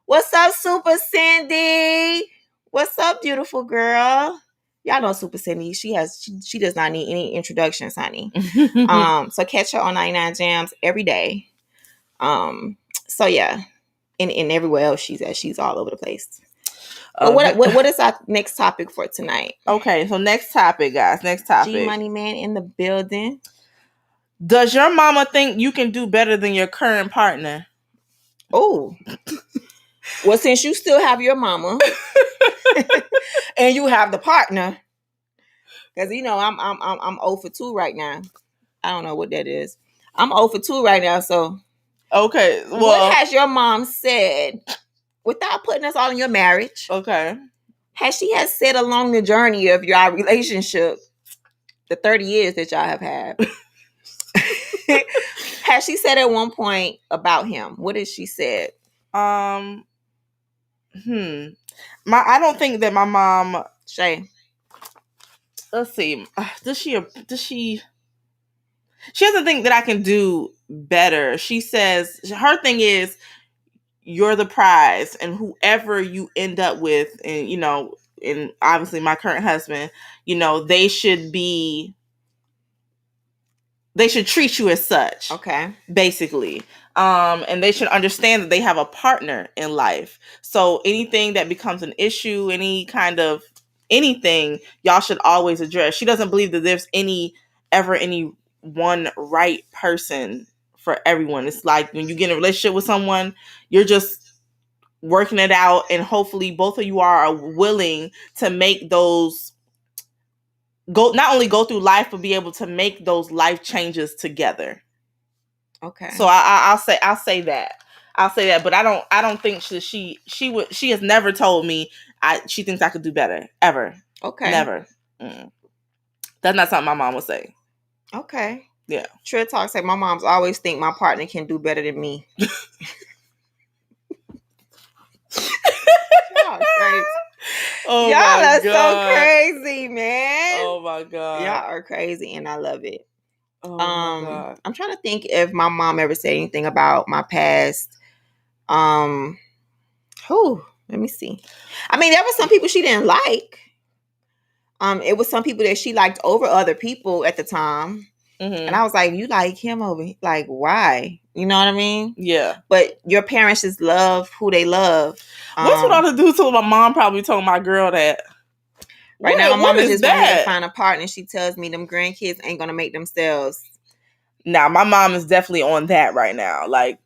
What's up, Super Cindy? What's up, beautiful girl? Y'all know Super Cindy. She does not need any introductions, honey. So catch her on 99 Jams every day. So yeah, and everywhere else she's at, she's all over the place. But what is our next topic for tonight? Okay, so next topic, guys. Next topic. G Money Man in the building. Does your mama think you can do better than your current partner? Oh. Well, since you still have your mama and you have the partner, because you know I'm 0 for 2 right now. I don't know what that is. I'm 0 for 2 right now. So, Okay. what Well, has your mom said without putting us all in your marriage? okay. Has she said along the journey of your relationship, the 30 years that y'all have had? Has she said at one point about him? What has she said? I don't think that my mom. Shay. Let's see. Does she? She doesn't think that I can do better. She says her thing is you're the prize, and whoever you end up with, and and obviously my current husband, they should treat you as such. Okay. Basically. And they should understand that they have a partner in life. So anything that becomes an issue, any kind of anything, y'all should always address. She doesn't believe that there's any one right person for everyone. It's like when you get in a relationship with someone, you're just working it out, and hopefully both of you are willing to make those not only go through life, but be able to make those life changes together. Okay. So I'll say that. But I don't think she has never told me she thinks I could do better ever. Okay. Never. That's not something my mom would say. Okay. Yeah. Trill Talk said my mom's always think my partner can do better than me. Y'all crazy. Oh, y'all my are God. so crazy, man. Oh my God. Y'all are crazy, and I love it. Oh my God. I'm trying to think if my mom ever said anything about my past. Let me see. I mean, there were some people she didn't like. It was some people that she liked over other people at the time. Mm-hmm. And I was like, you like him over, like, why? You know what I mean? Yeah. But your parents just love who they love. What's with all the dudes told my mom probably told my girl that? Right now, my mama just want me to find a partner. She tells me them grandkids ain't gonna make themselves. Now, my mom is definitely on that right now. Like,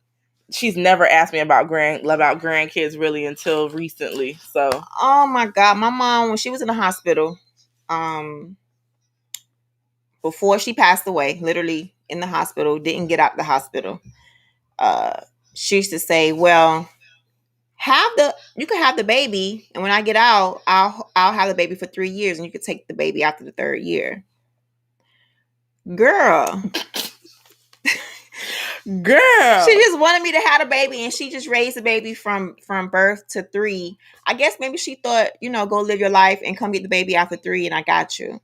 she's never asked me about grandkids really until recently. So, oh my God, my mom, when she was in the hospital, before she passed away, literally in the hospital, didn't get out the hospital. She used to say, "Well, you can have the baby, and when I get out, I'll have the baby for 3 years, and you could take the baby after the 3rd year." Girl. She just wanted me to have a baby, and she just raised the baby from birth to 3. I guess maybe she thought, go live your life and come get the baby after 3, and I got you.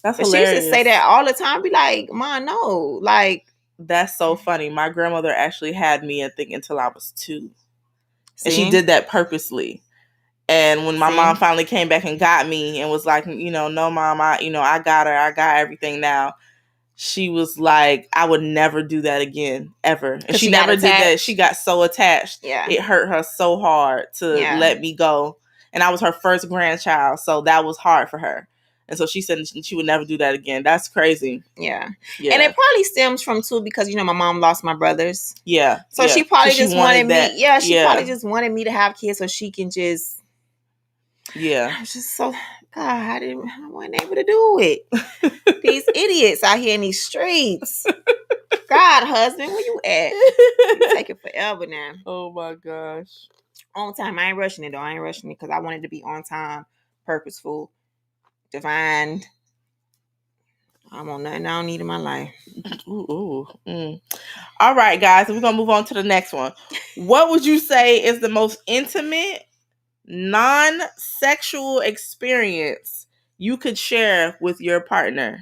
That's but hilarious. She used to say that all the time. Be like, "Mom, no, like." That's so funny. My grandmother actually had me, I think, until I was 2. See? And she did that purposely. And when my mom finally came back and got me and was like, no, Mom, I got her. I got everything now. She was like, I would never do that again, ever. And she never did that. She got so attached. Yeah. It hurt her so hard to let me go. And I was her first grandchild. So that was hard for her. And so she said she would never do that again. That's crazy. Yeah. And it probably stems from, too, because, my mom lost my brothers. Yeah. So she probably just wanted me. Yeah, she probably just wanted me to have kids so she can just. Yeah. I was just so. God, I wasn't able to do it. These idiots out here in these streets. God, husband, where you at? You taking forever now. Oh, my gosh. On time. I ain't rushing it, though. I ain't rushing it because I wanted to be on time, purposeful, divine. I want nothing I don't need in my life. Ooh. All right, guys. We're going to move on to the next one. What would you say is the most intimate, non-sexual experience you could share with your partner,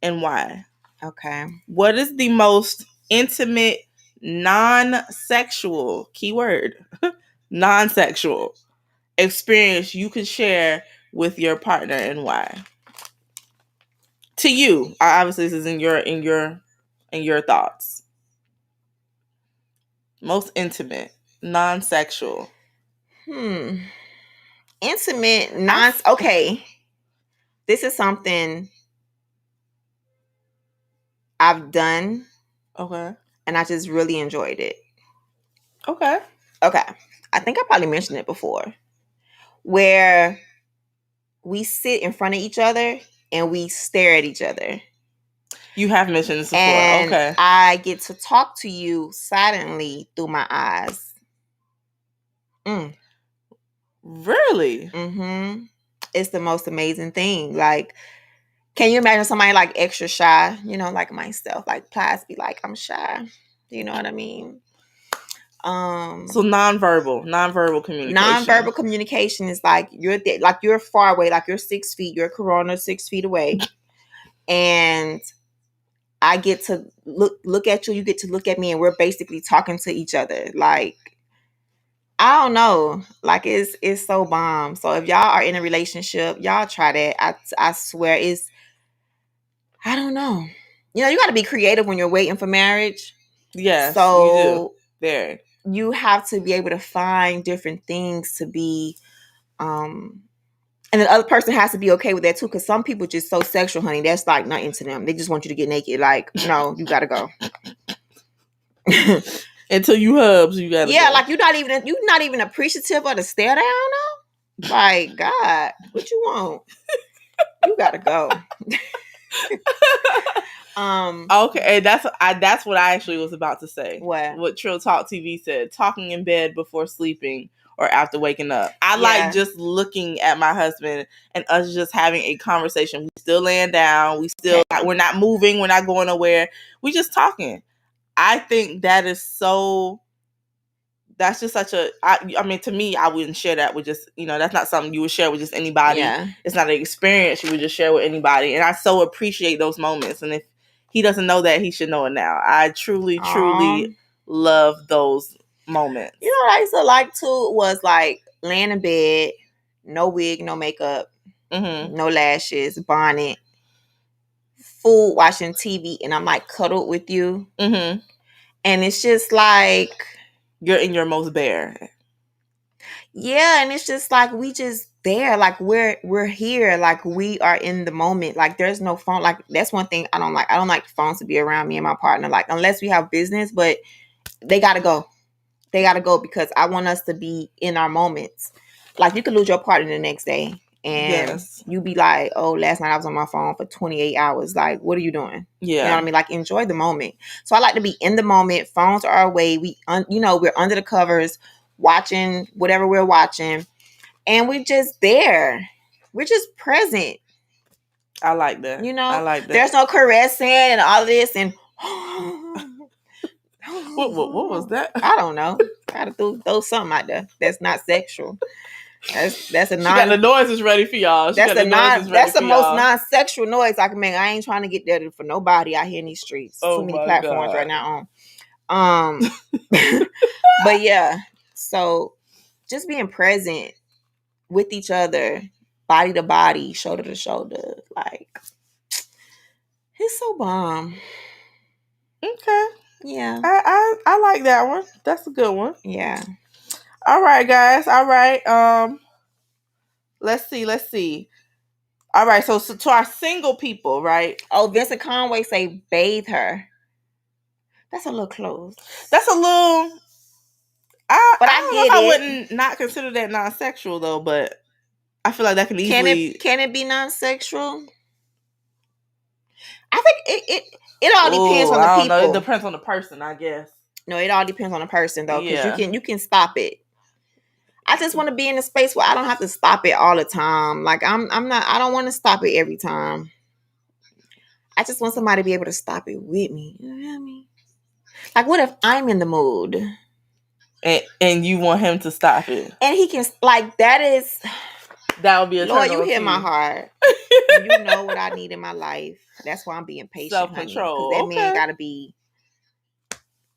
and why? Okay. What is the most intimate, non-sexual, keyword, non-sexual experience you could share with your partner, and why? To you, obviously, this is in your thoughts. Most intimate, non-sexual. Intimate, okay. This is something I've done. Okay. And I just really enjoyed it. Okay. I think I probably mentioned it before. Where we sit in front of each other and we stare at each other. You have mentioned this before. And Okay. I get to talk to you silently through my eyes. Really? Mm-hmm. It's the most amazing thing. Like, can you imagine somebody like extra shy? You know, like myself, like Plies be like, I'm shy. You know what I mean? So nonverbal communication. Nonverbal communication is like you're far away, like you're 6 feet, you're Corona 6 feet away, and I get to look at you, you get to look at me, and we're basically talking to each other. Like, I don't know, like it's so bomb. So if y'all are in a relationship, y'all try that. I swear I don't know. You know, you got to be creative when you're waiting for marriage. Yes, so you do. Very. You have to be able to find different things to be, and the other person has to be okay with that too. Because some people just so sexual, honey. That's like not into them. They just want you to get naked. Like, no, you gotta go. Until you hubs, you gotta yeah, go. like you're not even appreciative of the stare down though. Like, God, what you want? You gotta go. Okay, that's what I actually was about to say. What Trill Talk TV said: talking in bed before sleeping or after waking up. I like just looking at my husband and us just having a conversation. We still laying down. We're not moving. We're not going nowhere. We just talking. I think that is so. That's just such a. I mean, to me, I wouldn't share that with just that's not something you would share with just anybody. Yeah. It's not an experience you would just share with anybody, and I so appreciate those moments. And if he doesn't know that, he should know it now. I truly love those moments. You know what I used to like too was like laying in bed, no wig, no makeup, no lashes, bonnet, food, watching TV, and I'm like cuddled with you. And it's just like you're in your most bare. Yeah, and it's just like we just there, like we're here, like we are in the moment. Like there's no phone. Like that's one thing I don't like. I don't like phones to be around me and my partner. Like unless we have business, but they gotta go. They gotta go because I want us to be in our moments. Like you could lose your partner the next day and you be like, oh, last night I was on my phone for 28 hours. Like, what are you doing? Yeah. You know what I mean? Like enjoy the moment. So I like to be in the moment. Phones are away. We're under the covers watching whatever we're watching. And we're just there. We're just present. I like that. I like that. There's no caressing and all this and what was that? I don't know. Gotta throw something out there that's not sexual. That's a She got the noises ready for y'all. That's the most non-sexual noise I can make. I ain't trying to get there for nobody out here in these streets. Too many platforms right now on. But yeah, so just being present with each other, body to body, shoulder to shoulder, like it's so bomb. Okay. Yeah. I like that one. That's a good one. Yeah. All right, guys. All right. Let's see. All right. So to our single people, right? Oh, Vincent Conway say bathe her. That's a little close. That's a little. I don't know if I wouldn't not consider that non-sexual though, but I feel like that can easily. Can it be non-sexual? I think it all depends on the people. Know. It depends on the person, I guess. No, it all depends on the person though, because you can stop it. I just want to be in a space where I don't have to stop it all the time. Like I don't want to stop it every time. I just want somebody to be able to stop it with me. You know what I mean? Like what if I'm in the mood? And you want him to stop it. And he can that would be a Lord, you hear my heart. You know what I need in my life. That's why I'm being patient. Self-control. Honey, that man gotta be.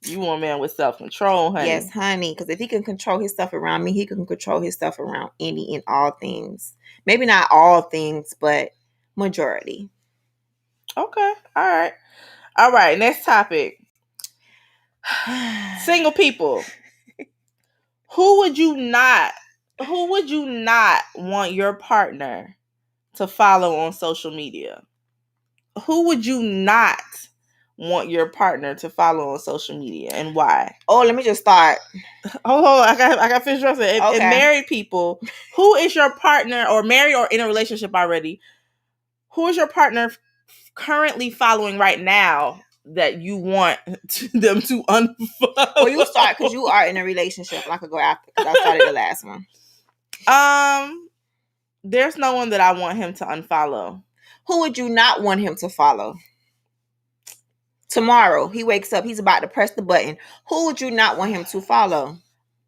You want a man with self-control, honey. Yes, honey. Because if he can control his stuff around me, he can control his stuff around any and all things. Maybe not all things, but majority. Okay. All right. Next topic. Single people. Who would you not want your partner to follow on social media? Who would you not want your partner to follow on social media and why? Oh, let me just start. Hold on, I got finished dressing. Okay. And married people, who is your partner or married or in a relationship already? Who is your partner currently following right now that you want them to unfollow? Well, you start because you are in a relationship. I could go after because I started the last one. There's no one that I want him to unfollow. Who would you not want him to follow? Tomorrow, he wakes up, he's about to press the button. Who would you not want him to follow?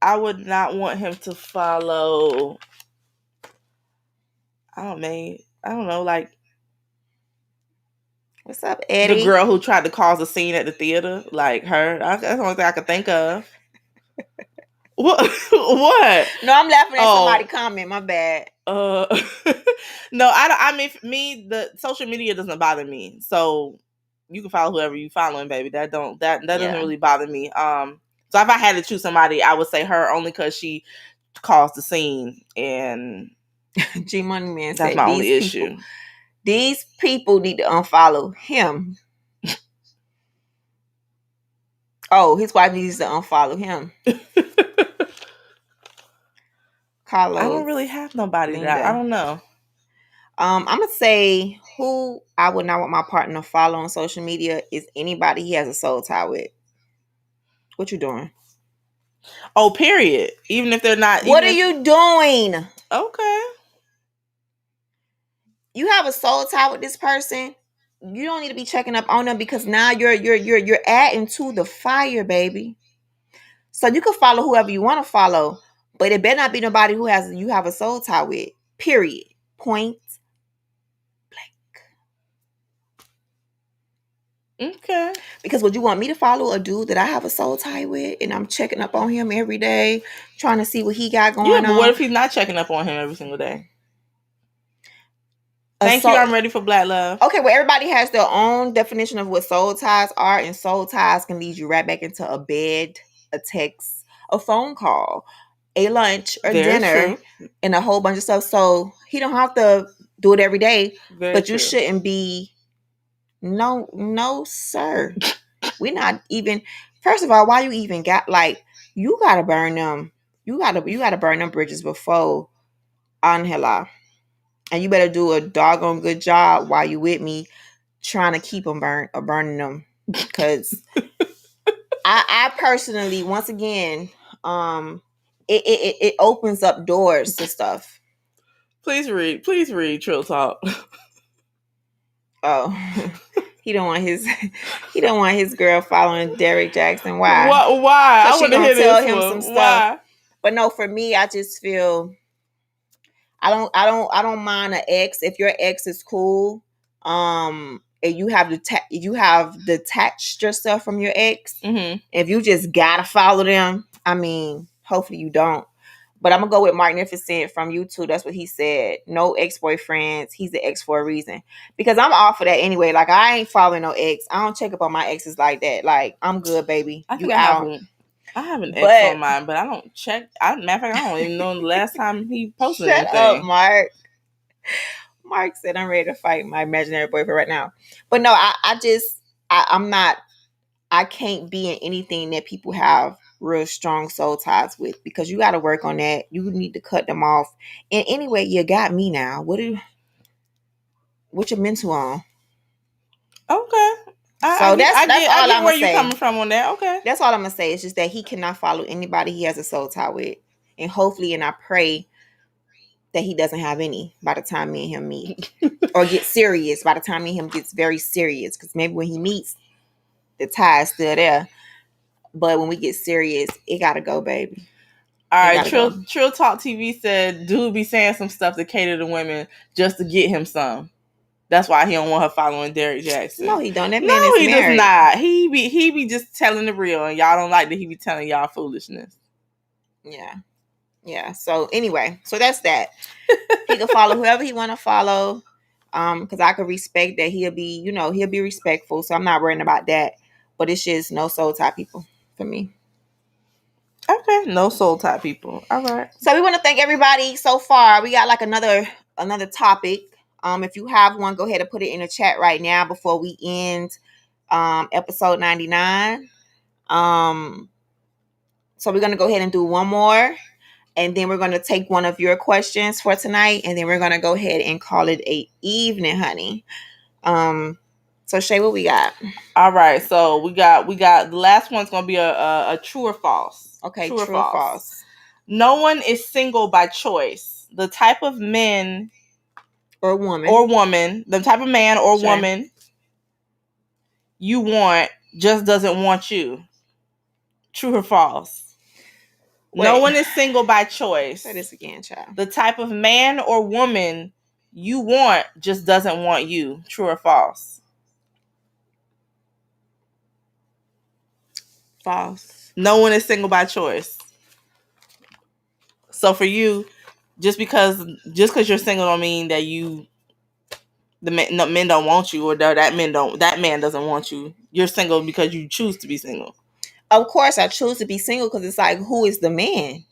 I would not want him to follow. I don't know, like, what's up, Eddie? The girl who tried to cause a scene at the theater, like her. That's the only thing I could think of. What? What? No, I'm laughing at somebody comment. My bad. No, I mean, for me, the social media doesn't bother me. So you can follow whoever you following, baby. That doesn't really bother me. So if I had to choose somebody, I would say her only because she caused the scene, and G Money Man. That's my only issue. These people need to unfollow him. Oh, his wife needs to unfollow him. Carlos. I don't really have nobody that I don't know. I'm gonna say who I would not want my partner to follow on social media is anybody he has a soul tie with. What you doing? Oh, period. Even if they're not. What are you doing? Okay. You have a soul tie with this person. You don't need to be checking up on them because now you're adding to the fire, baby. So you can follow whoever you want to follow, but it better not be nobody who you have a soul tie with. Period. Point blank. Okay. Because would you want me to follow a dude that I have a soul tie with and I'm checking up on him every day, trying to see what he got going on? Yeah, but what if he's not checking up on him every single day? Thank you. I'm ready for Black Love. Okay, well, everybody has their own definition of what soul ties are, and soul ties can lead you right back into a bed, a text, a phone call, a lunch, or dinner, and a whole bunch of stuff. So he don't have to do it every day, but you shouldn't be. No, sir. We're not even. First of all, why you even got you gotta burn them. You gotta burn them bridges before Angela. And you better do a doggone good job while you with me trying to keep them burning them. Because I personally, once again, it opens up doors to stuff. Please read Trill Talk. Oh. He don't want his girl following Derek Jackson. Why? Why? I want to hear tell this him one. some stuff. Why? But no, for me, I just feel I don't mind an ex if your ex is cool. And you have detached yourself from your ex. Mm-hmm. If you just gotta follow them, I mean, hopefully you don't. But I'm gonna go with Magnificent from YouTube. That's what he said. No ex-boyfriends. He's the ex for a reason. Because I'm off of that anyway. Like, I ain't following no ex. I don't check up on my exes like that. Like, I'm good, baby. I have an ex on mine, but I don't check. Matter of fact, I don't even know the last time he posted anything. Shut up, Mark. Mark said, I'm ready to fight my imaginary boyfriend right now. But no, I'm not, I can't be in anything that people have real strong soul ties with, because you got to work on that. You need to cut them off. And anyway, you got me now. What your mental on? Okay. So that's all I'm gonna say. Where you coming from on that? Okay. That's all I'm gonna say. It's just that he cannot follow anybody he has a soul tie with, and hopefully, and I pray that he doesn't have any by the time me and him meet, or get serious by the time me and him gets very serious. Because maybe when he meets, the tie is still there, but when we get serious, it gotta go, baby. All right, Trill Talk TV said, dude be saying some stuff to cater to women just to get him some. That's why he don't want her following Derek Jackson. No, he don't. That man is married. Does not. He be just telling the real, and y'all don't like that he be telling y'all foolishness. Yeah. So anyway, so that's that. He can follow whoever he want to follow. Because I could respect that he'll be respectful. So I'm not worrying about that. But it's just no soul tie people for me. Okay, no soul tie people. All right. So we want to thank everybody so far. We got like another topic. If you have one, go ahead and put it in the chat right now before we end episode 99. So we're gonna go ahead and do one more, and then we're gonna take one of your questions for tonight, and then we're gonna go ahead and call it a evening, honey. So Shay, what we got? All right, so we got the last one's gonna be a true or false. Okay, true or false. No one is single by choice. The type of men or woman, the type of man or Shay. woman you want just doesn't want you. True or false? Wait. No one is single by choice. Say this again, child. The type of man or woman you want just doesn't want you. True or false? False. No one is single by choice. So for you, just because you're single don't mean that men don't want you, or that man doesn't want you. You're single because you choose to be single. Of course, I choose to be single because it's like, who is the man?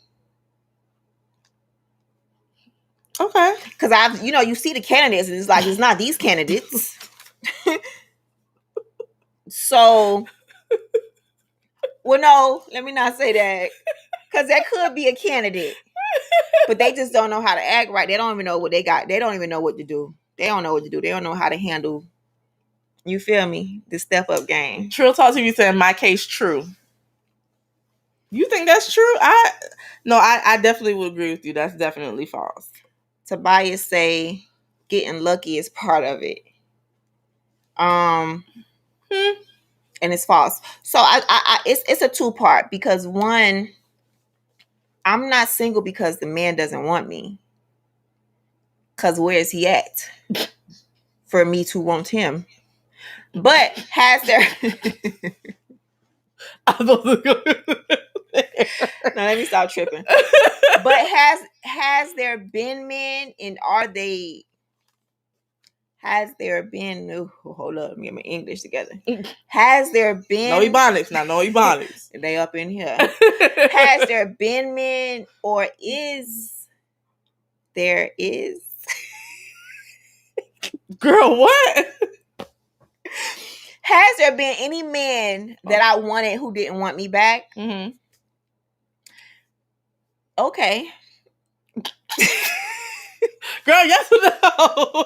Okay. Because you see the candidates, and it's like, it's not these candidates. So, well, no, let me not say that. Because that could be a candidate. But they just don't know how to act right. They don't even know what they got. They don't even know what to do. They don't know what to do. They don't know how to handle, you feel me, the step up game. Trill Talk TV said, in my case, true. You think that's true? I definitely would agree with you. That's definitely false. Tobias say getting lucky is part of it. And it's false. So it's a two-part, because one, I'm not single because the man doesn't want me. Because where is he at for me to want him? But has there... Now let me stop tripping. But has there been men, and has there been... hold up, let me get my English together. Has there been... No ebonics now, no ebonics. They up in here. Has there been men, or there is... Girl, what? Has there been any man that I wanted who didn't want me back? Mm-hmm. Okay. Girl, yes or no?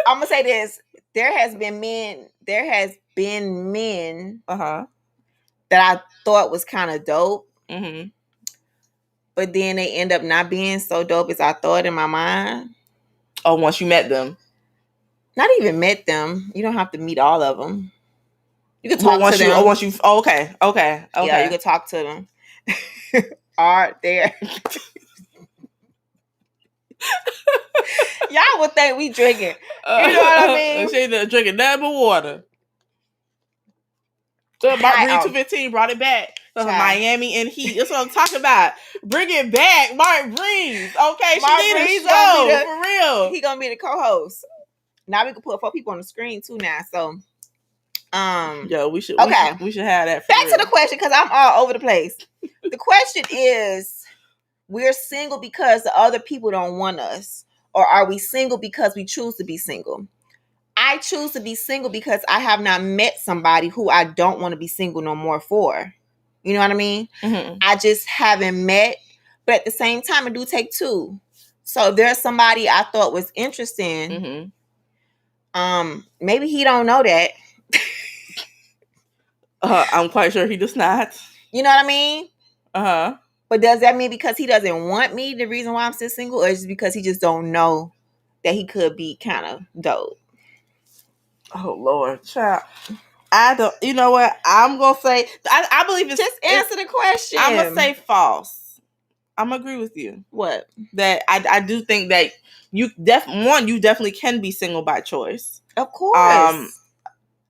I'm gonna say this. There has been men that I thought was kind of dope. Mm-hmm. But then they end up not being so dope as I thought in my mind. Oh, once you met them? Not even met them. You don't have to meet all of them. You can talk to them. Okay. Yeah, you can talk to them. Are there? Y'all would think we drinking. You know what I mean? She drinking nothing but water. So Mark Breed 215 brought it back. Miami and Heat. That's what I'm talking about. Bring it back, Mark Breeze. Okay, Mark she need Breeze a show for real. He gonna be the co-host. Now we can put 4 people on the screen too now. So, yeah, we should. Okay, we should have that. Back to the question, because I'm all over the place. The question is: we're single because the other people don't want us, or are we single because we choose to be single? I choose to be single because I have not met somebody who I don't want to be single no more for. You know what I mean? Mm-hmm. I just haven't met, but at the same time, it do take 2. So if there's somebody I thought was interesting, maybe he don't know that. I'm quite sure he does not. You know what I mean? But does that mean because he doesn't want me, the reason why I'm still single, or is it because he just don't know that he could be kind of dope? Oh Lord, child. I don't. You know what? I'm gonna say. I believe it's. Just answer the question. I'm gonna say false. I'm gonna agree with you. What? That I do think that you definitely can be single by choice. Of course.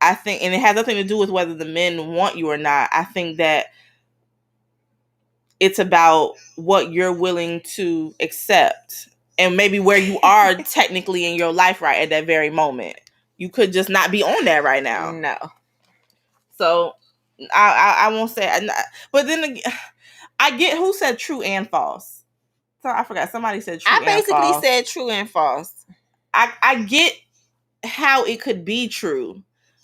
I think, and it has nothing to do with whether the men want you or not. I think that it's about what you're willing to accept, and maybe where you are technically in your life right at that very moment. You could just not be on that right now. No. So I won't say. But then again, I get who said true and false. So I forgot. Somebody said true and false. I basically said true and false. I get how it could be true,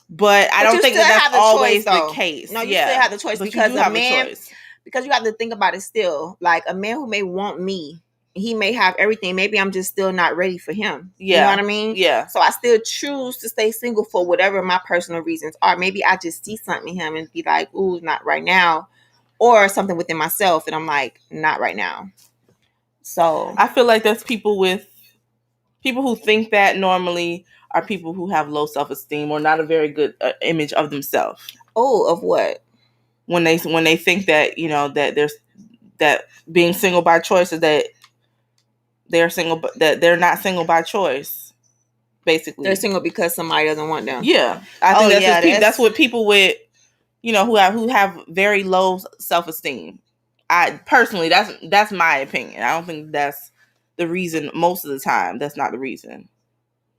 but I don't think that's always the case. No, you still have the choice, because a man, because you have to think about it still. Like, a man who may want me he may have everything. Maybe I'm just still not ready for him. Yeah. You know what I mean? Yeah. So I still choose to stay single for whatever my personal reasons are. Maybe I just see something in him and be like, ooh, not right now. Or something within myself and I'm like, not right now. So I feel like that's people who think that normally are people who have low self-esteem or not a very good image of themselves. Oh, of what? When they think that, you know, that there's that being single by choice is that they're single, that they're not single by choice. Basically, they're single because somebody doesn't want them. Yeah, I think that's just people. That's what people with, you know, who have very low self-esteem. I personally, that's my opinion. I don't think that's the reason. Most of the time, that's not the reason.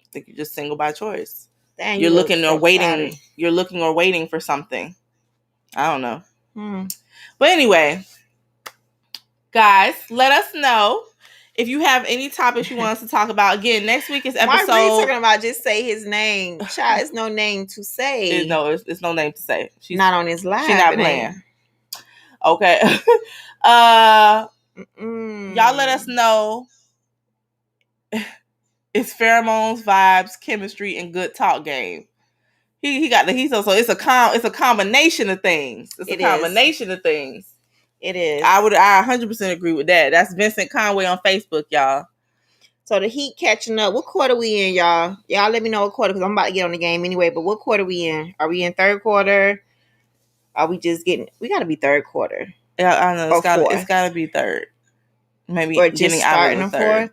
I think you're just single by choice. Dang, you're looking or waiting. You're looking or waiting for something. I don't know. But anyway, guys, let us know if you have any topics you want us to talk about. Again, next week is episode. Marguerite talking about just say his name. Child, it's no name to say. It's no name to say. She's not on his live. She's not playing. Okay. Y'all let us know. It's pheromones, vibes, chemistry, and good talk game. He got the so it's a combination of things. It's a combination of things. It is. I 100% agree with that. That's Vincent Conway on Facebook, y'all. So the Heat catching up. What quarter we in, y'all? Y'all let me know what quarter, because I'm about to get on the game anyway. But what quarter we in? Are we in third quarter? Are we just getting? We got to be third quarter. Yeah, I know. It's got to be third. Maybe or just starting a fourth.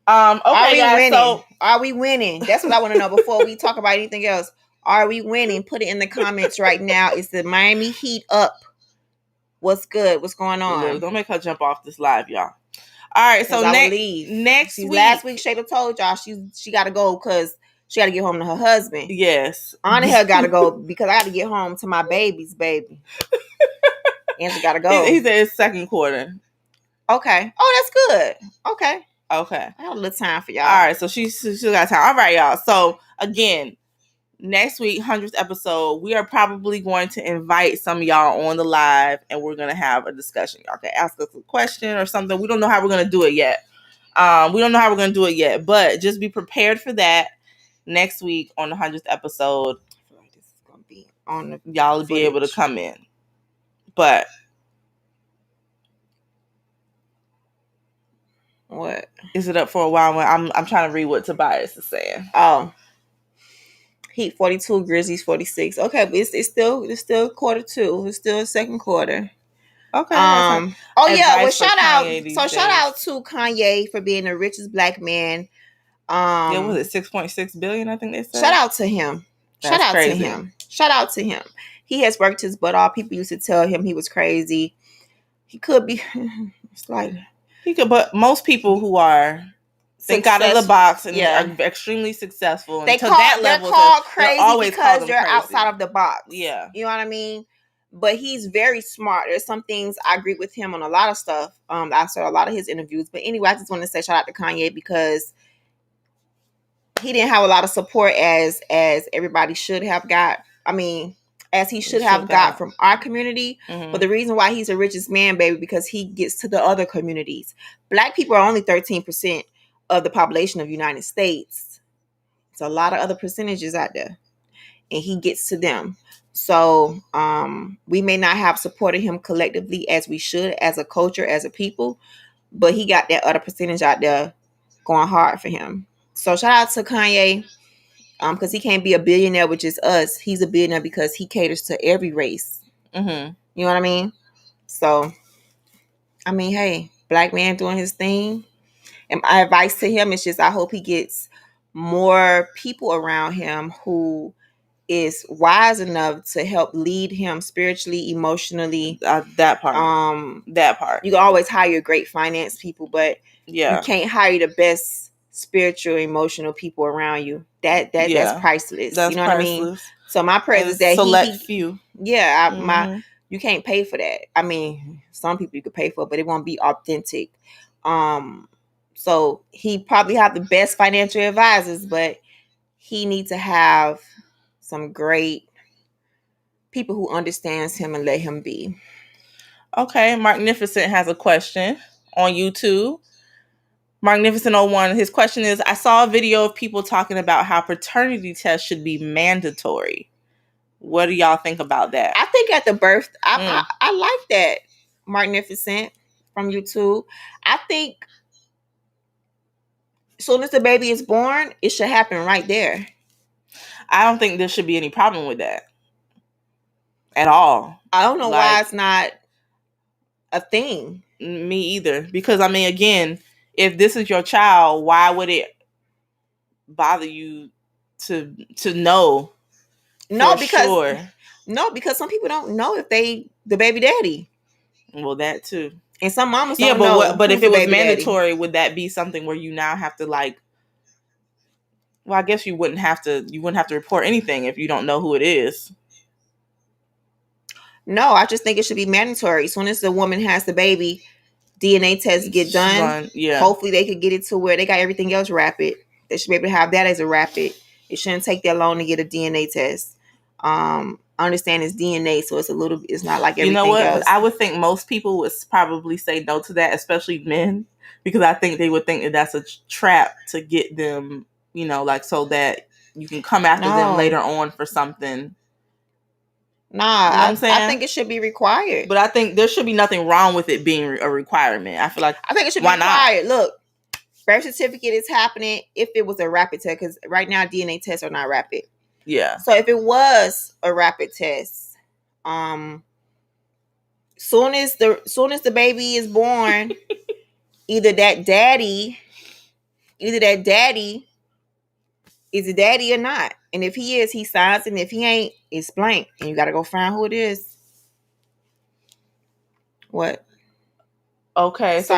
Okay, are we guys, winning? So are we winning? That's what I want to know before we talk about anything else. Are we winning? Put it in the comments right now. Is the Miami Heat up? What's good? What's going on? Look, don't make her jump off this live, y'all. All right, so next week. Last week, Shayla told y'all she got to go because she got to get home to her husband. Yes. Angel got to go because I got to get home to my baby's baby. Angel got to go. He said it's second quarter. Okay. Oh, that's good. Okay. I have a little time for y'all. All right, so she got time. All right, y'all. So again, next week, 100th episode, we are probably going to invite some of y'all on the live, and we're going to have a discussion. Y'all can ask us a question or something. We don't know how we're going to do it yet. But just be prepared for that next week on the 100th episode. I feel like this is going to be on the y'all will be able to come in. But what? Is it up for a while? When I'm trying to read what Tobias is saying. Oh. Heat 42, Grizzlies 46. Okay, but it's still quarter two. It's still second quarter. Okay. Oh yeah. Well, shout out to Kanye for being the richest black man. Yeah, was it 6.6 billion? I think they said. Shout out to him. Shout out to him. He has worked his butt off. People used to tell him he was crazy. He could be. It's like he could, but most people who are think out of the box and are extremely successful. They're called crazy because they're outside of the box. Yeah. You know what I mean? But he's very smart. There's some things I agree with him on a lot of stuff. I saw a lot of his interviews. But anyway, I just want to say shout out to Kanye because he didn't have a lot of support as everybody should have got. I mean, as he should have got from our community. Mm-hmm. But the reason why he's the richest man, baby, because he gets to the other communities. Black people are only 13% of the population of the United States. It's a lot of other percentages out there. And he gets to them. So we may not have supported him collectively as we should, as a culture, as a people. But he got that other percentage out there going hard for him. So shout out to Kanye. Because he can't be a billionaire with just us. He's a billionaire because he caters to every race. Mm-hmm. You know what I mean? So, I mean, hey, black man doing his thing. And my advice to him is just I hope he gets more people around him who is wise enough to help lead him spiritually, emotionally. That part. You can always hire great finance people, but you can't hire the best spiritual, emotional people around you. That's priceless. That's you know priceless. What I mean? So my prayers is that select few. Yeah, you can't pay for that. I mean, some people you could pay for, but it won't be authentic. So he probably have the best financial advisors, but he needs to have some great people who understands him and let him be. Okay, Magnificent has a question on YouTube. Magnificent 01, his question is, I saw a video of people talking about how paternity tests should be mandatory. What do y'all think about that? I think at the birth, I like that. Magnificent from YouTube. I think as soon as the baby is born, it should happen right there. I don't think there should be any problem with that at all. I don't know why it's not a thing. Me either. Because, I mean, again, if this is your child, why would it bother you to know? No, because some people don't know if they the baby daddy. Well, that too. And some mamas don't know. But if it was mandatory, would that be something where you now have to like? Well, I guess you wouldn't have to report anything if you don't know who it is. No, I just think it should be mandatory. As soon as the woman has the baby, DNA tests get done. Yeah. Hopefully they could get it to where they got everything else rapid. They should be able to have that as a rapid. It shouldn't take that long to get a DNA test. I understand it's DNA, so it's not like everything else. I would think most people would probably say no to that, especially men, because I think they would think that that's a trap to get them, like so that you can come after them later on for something. Nah, you know what I'm saying? I think it should be required. But I think there should be nothing wrong with it being a requirement. I think it should be required. Not? Look, birth certificate is happening if it was a rapid test, because right now DNA tests are not rapid. Yeah. So if it was a rapid test, soon as the baby is born, either that daddy is a daddy or not. And if he is, he signs, and if he ain't, it's blank. And you gotta go find who it is. What? Okay, so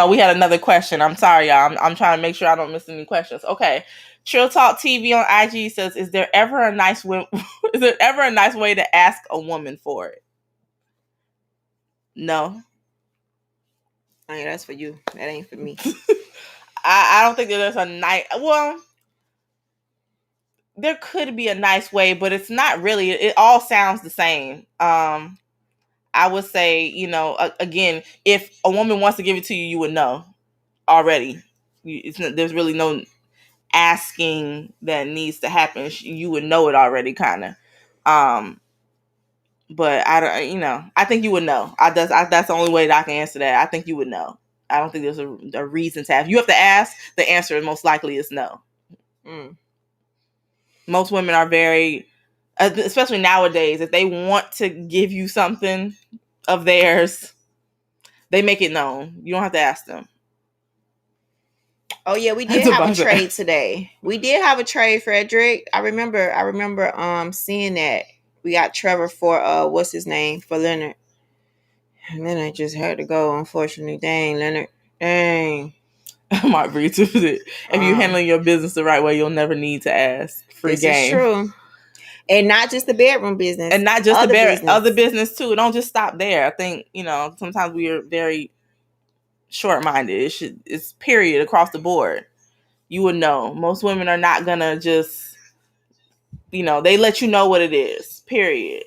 we had another question. I'm sorry, y'all. I'm trying to make sure I don't miss any questions. Okay. Chill Talk TV on IG says, is there ever a nice way to ask a woman for it? No. Oh, yeah, that's for you. That ain't for me. I don't think that there's a nice... Well, there could be a nice way, but it's not really. It all sounds the same. I would say, again, if a woman wants to give it to you, you would know already. There's really no asking that needs to happen. You would know it already, kind of. But I don't, I think you would know. That's the only way that I can answer that. I think you would know. I don't think there's a reason to ask. You have to ask. The answer most likely is no. Most women are very, especially nowadays, if they want to give you something of theirs, they make it known. You don't have to ask them. Oh yeah, we did have a trade today. We did have a trade, Frederick. I remember seeing that. We got Trevor for what's his name? For Leonard. And then I just had to go, unfortunately. Dang, Leonard. Dang. I might read to it. If you're handling your business the right way, you'll never need to ask. Free game. This is true. And not just the bedroom business. And not just other business too. Don't just stop there. I think, sometimes we are very short-minded. It's period across the board. You would know. Most women are not gonna just, they let you know what it is. Period.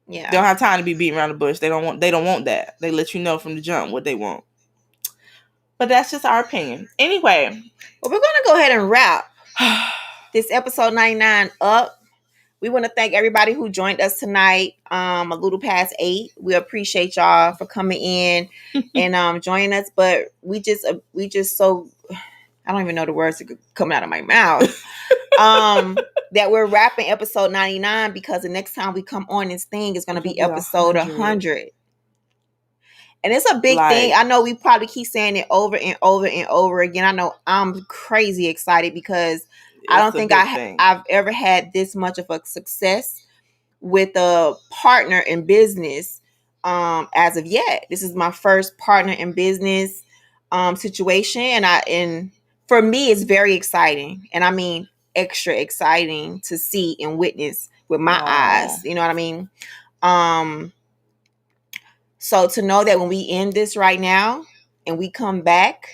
Yeah. They don't have time to be beating around the bush. They don't want that. They let you know from the jump what they want. But that's just our opinion. Anyway. Well, we're gonna go ahead and wrap this episode 99 up. We want to thank everybody who joined us tonight. A little past 8. We appreciate y'all for coming in and joining us. But we just so, I don't even know the words that come out of my mouth. That we're wrapping episode 99 because the next time we come on this thing is going to be episode 100. And it's a big thing. I know we probably keep saying it over and over and over again. I know I'm crazy excited because I don't think I've ever had this much of a success with a partner in business as of yet. This is my first partner in business situation, and for me, it's very exciting, and I mean extra exciting to see and witness with my eyes. You know what I mean? So to know that when we end this right now and we come back.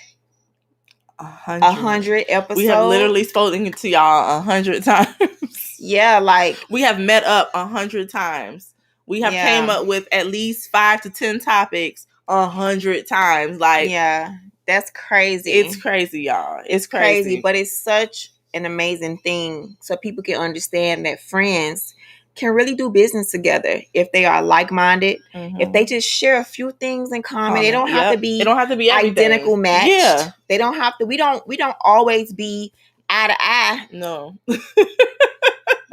100 episodes. We have literally spoken to y'all 100 times. Yeah, like we have met up 100 times. We have came up with at least 5 to 10 topics 100 times. Like, yeah, that's crazy. it's crazy, y'all. It's crazy. But it's such an amazing thing, so people can understand that friends can really do business together if they are like-minded. If they just share a few things in common, they don't have to be. They don't have to be everything. Identical matched. Yeah. They don't have to. We don't always be eye to eye. No.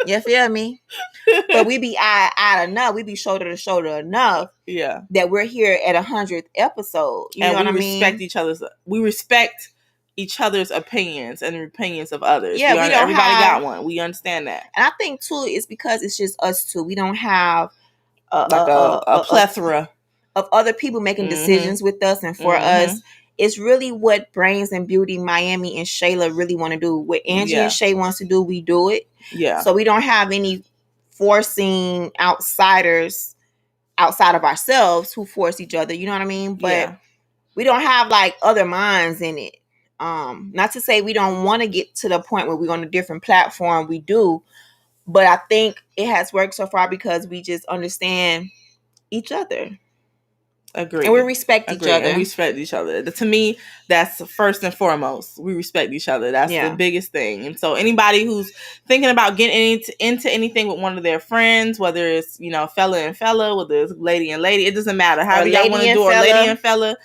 You feel me? But we be eye enough. We be shoulder to shoulder enough. Yeah. That we're here at 100th episode. You know what I mean? We respect each other's opinions and the opinions of others. Yeah, everybody got one. We understand that. And I think too, it's because it's just us two. We don't have a plethora of other people making decisions with us and for us. It's really what Brains and Beauty Miami and Shayla really want to do. What Angie and Shay wants to do, we do it. Yeah. So we don't have any forcing outsiders outside of ourselves who force each other. You know what I mean? But we don't have like other minds in it. Not to say we don't want to get to the point where we're on a different platform. We do. But I think it has worked so far because we just understand each other. Agree. And we respect each other. And we respect each other. To me, that's first and foremost. We respect each other. That's the biggest thing. And so anybody who's thinking about getting into anything with one of their friends, whether it's, fella and fella, whether it's lady and lady, it doesn't matter. However y'all want to do it, lady and fella.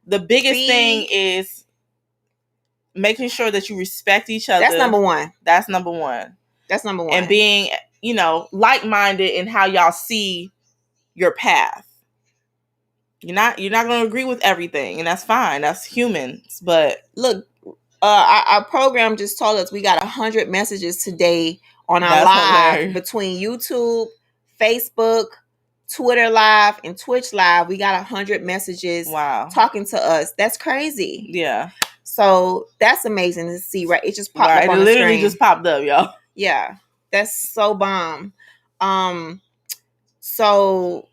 The biggest thing is making sure that you respect each other. That's number one. And being, like-minded in how y'all see your path. You're not going to agree with everything, and that's fine. That's humans. But look, our program just told us we got 100 messages today on our live between YouTube, Facebook, Twitter Live, and Twitch Live. We got 100 messages talking to us. That's crazy. Yeah. So that's amazing to see, right? It just popped up on the screen. It literally just popped up, y'all. Yeah. That's so bomb. So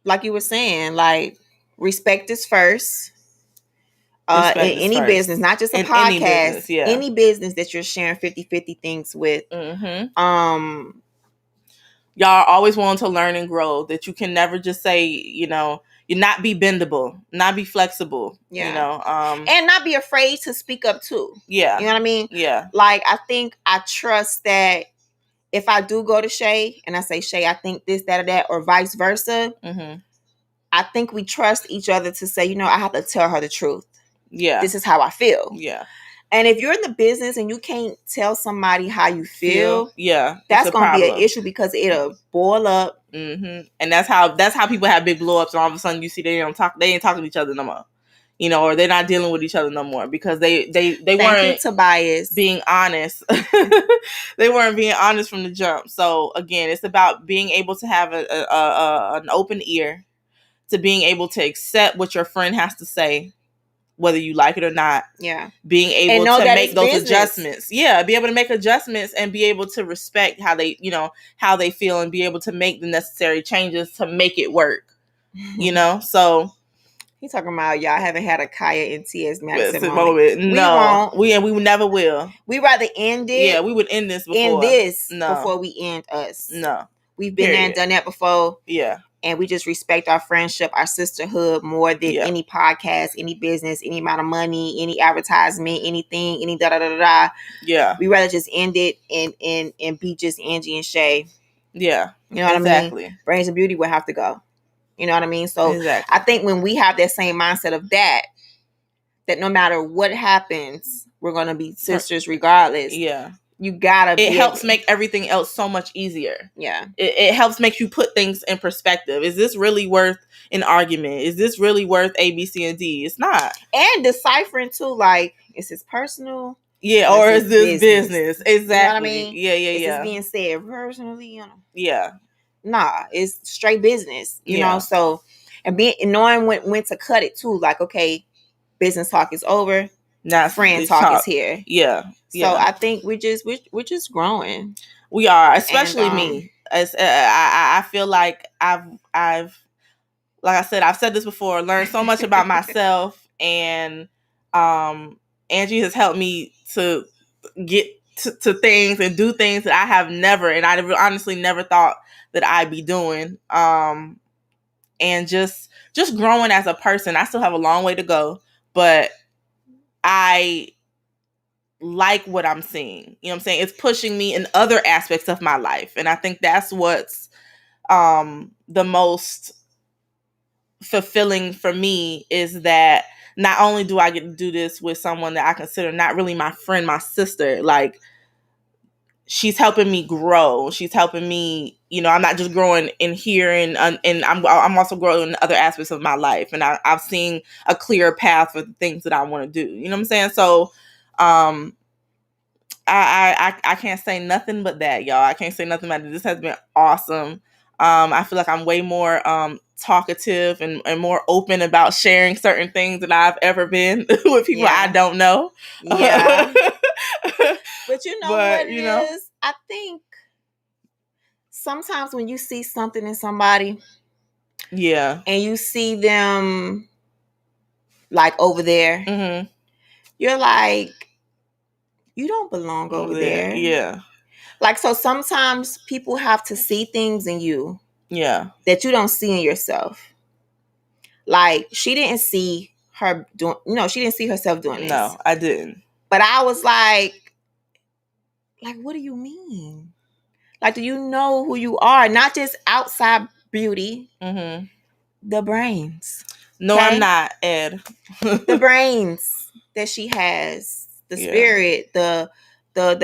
like you were saying, like, respect is first. In any business, not just a podcast. Any business that you're sharing 50-50 things with. Y'all always want to learn and grow. That you can never just say, you not be bendable, not be flexible. Yeah. And not be afraid to speak up too. Yeah. You know what I mean? Yeah. Like, I trust that if I do go to Shay and I say, Shay, I think this, that, or that, or vice versa, I think we trust each other to say, I have to tell her the truth. Yeah. This is how I feel. Yeah. And if you're in the business and you can't tell somebody how you feel, that's going to be an issue because it'll boil up. And that's how people have big blow ups, and all of a sudden you see they ain't talking to each other no more. Or they're not dealing with each other no more because they weren't Tobias being honest. They weren't being honest from the jump. So again, it's about being able to have an open ear, to being able to accept what your friend has to say, whether you like it or not. Yeah. Being able to make those adjustments. Yeah. Be able to make adjustments and be able to respect how they feel and be able to make the necessary changes to make it work. So. He's talking about y'all haven't had a Kaya and T.S. Madison moment. No. We won't. We never will. We rather end it. Yeah, we would end this before. Before we end us. No. We've been there and done that before. Yeah. And we just respect our friendship, our sisterhood more than any podcast, any business, any amount of money, any advertisement, anything, any da-da-da-da-da. Yeah. We rather just end it and be just Angie and Shay. Yeah. You know what I mean? Brains and Beauty will have to go. You know what I mean? So I think when we have that same mindset of that no matter what happens, we're going to be sisters regardless. Yeah. You gotta. It helps make everything else so much easier. Yeah. It helps make you put things in perspective. Is this really worth an argument? Is this really worth A, B, C, and D? It's not. And deciphering too, like, is this personal? Yeah, or is this business? Exactly. You know what I mean? Yeah. Is this being said personally? Yeah. Nah, it's straight business. You know, so and knowing when to cut it too. Like, okay, business talk is over. Now friend talk is here. Yeah. So I think we're just growing. We are, especially me. As I feel like I've like I said, I've said this before, learned so much about myself, and Angie has helped me to get to things and do things that I have never, and I honestly never thought that I'd be doing. and just growing as a person. I still have a long way to go, but I like what I'm seeing. You know what I'm saying? It's pushing me in other aspects of my life. And I think that's what's the most fulfilling for me, is that not only do I get to do this with someone that I consider not really my friend, my sister, like she's helping me grow. She's helping me, I'm not just growing in here, and I'm also growing in other aspects of my life. And I've seen a clear path for the things that I want to do. You know what I'm saying? So, I can't say nothing but that, y'all. I can't say nothing but that. This has been awesome. I feel like I'm way more talkative and more open about sharing certain things than I've ever been with people I don't know. Yeah. But you know what it is? I think sometimes when you see something in somebody, and you see them like over there, you're like, you don't belong over there. Yeah. Like, so sometimes people have to see things in you that you don't see in yourself. Like, she didn't see her doing, she didn't see herself doing this. No, I didn't. But I was like, what do you mean? Like, do you know who you are? Not just outside beauty, the brains. No, okay? I'm not, Ed. The brains that she has, the spirit, the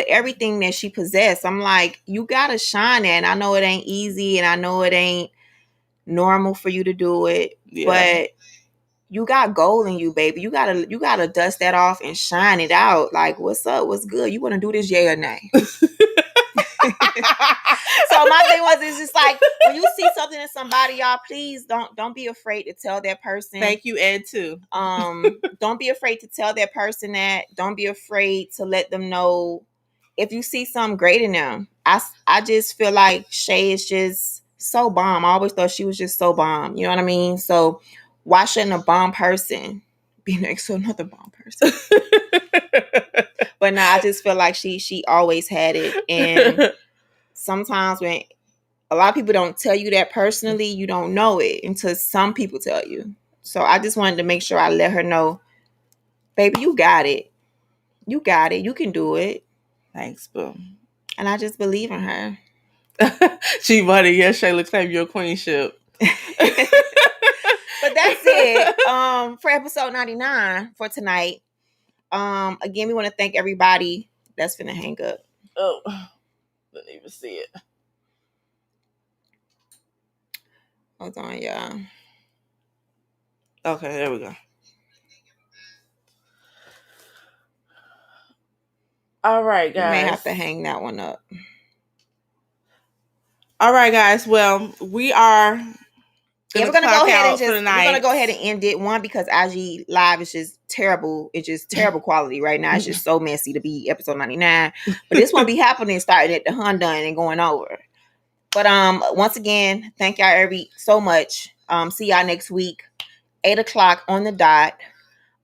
everything that she possessed. I'm like, you gotta shine that. And I know it ain't easy, and I know it ain't normal for you to do it, but you got gold in you, baby. You gotta dust that off and shine it out. Like, what's up? What's good? You want to do this, yay or nay? So my thing was, it's just like, when you see something in somebody, y'all, please don't be afraid to tell that person. Thank you, Ed, too. Don't be afraid to tell that person that. Don't be afraid to let them know if you see something great in them. I just feel like Shay is just so bomb. I always thought she was just so bomb. You know what I mean? So why shouldn't a bomb person be next to another bomb person? But no, I just feel like she always had it. And sometimes when a lot of people don't tell you that personally, you don't know it until some people tell you. So I just wanted to make sure I let her know, baby, you got it. You got it. You can do it. Thanks, boo. And I just believe in her. She buddy, yes, Shayla, claim your queenship. But that's it for episode 99 for tonight. Again, we want to thank everybody that's finna hang up. Oh, didn't even see it. Hold on, y'all. Okay, there we go. All right, guys. You may have to hang that one up. All right, guys. Well, we are. We're gonna go ahead and end it. One, because IG Live is just terrible. It's just terrible quality right now. It's just so messy to be episode 99. But this won't be happening starting at the Honda and going over. But once again, thank y'all so much. See y'all next week, 8:00 on the dot.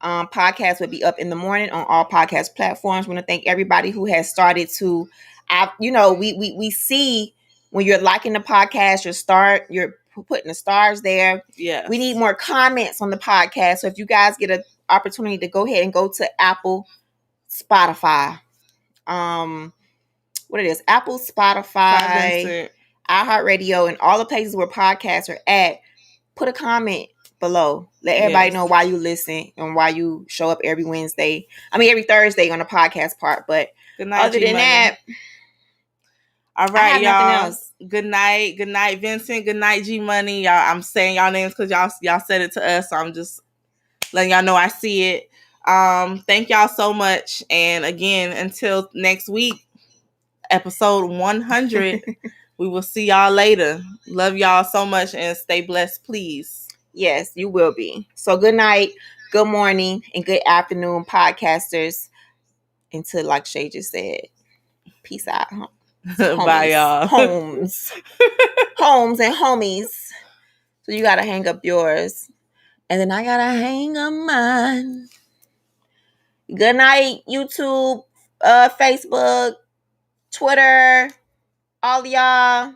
Podcast will be up in the morning on all podcast platforms. We want to thank everybody who has started to, we see when you're liking the podcast, you're putting the stars there. Yeah. We need more comments on the podcast. So if you guys get an opportunity to go ahead and go to Apple, Spotify, what it is, Apple, Spotify, iHeartRadio, and all the places where podcasts are at, put a comment below. Let everybody know why you listen and why you show up every Thursday on the podcast part. But good night, other than that, all right, y'all. Good night, Vincent. Good night, G Money. Y'all, I'm saying y'all names because y'all said it to us, so I'm just letting y'all know I see it. Thank y'all so much, and again, until next week, episode 100. We will see y'all later. Love y'all so much, and stay blessed, please. Yes, you will be. So good night, good morning, and good afternoon, podcasters. Until, like Shay just said, peace out. Bye, y'all. Homes and homies. So you gotta hang up yours, and then I gotta hang up mine. Good night, YouTube, Facebook, Twitter, all y'all.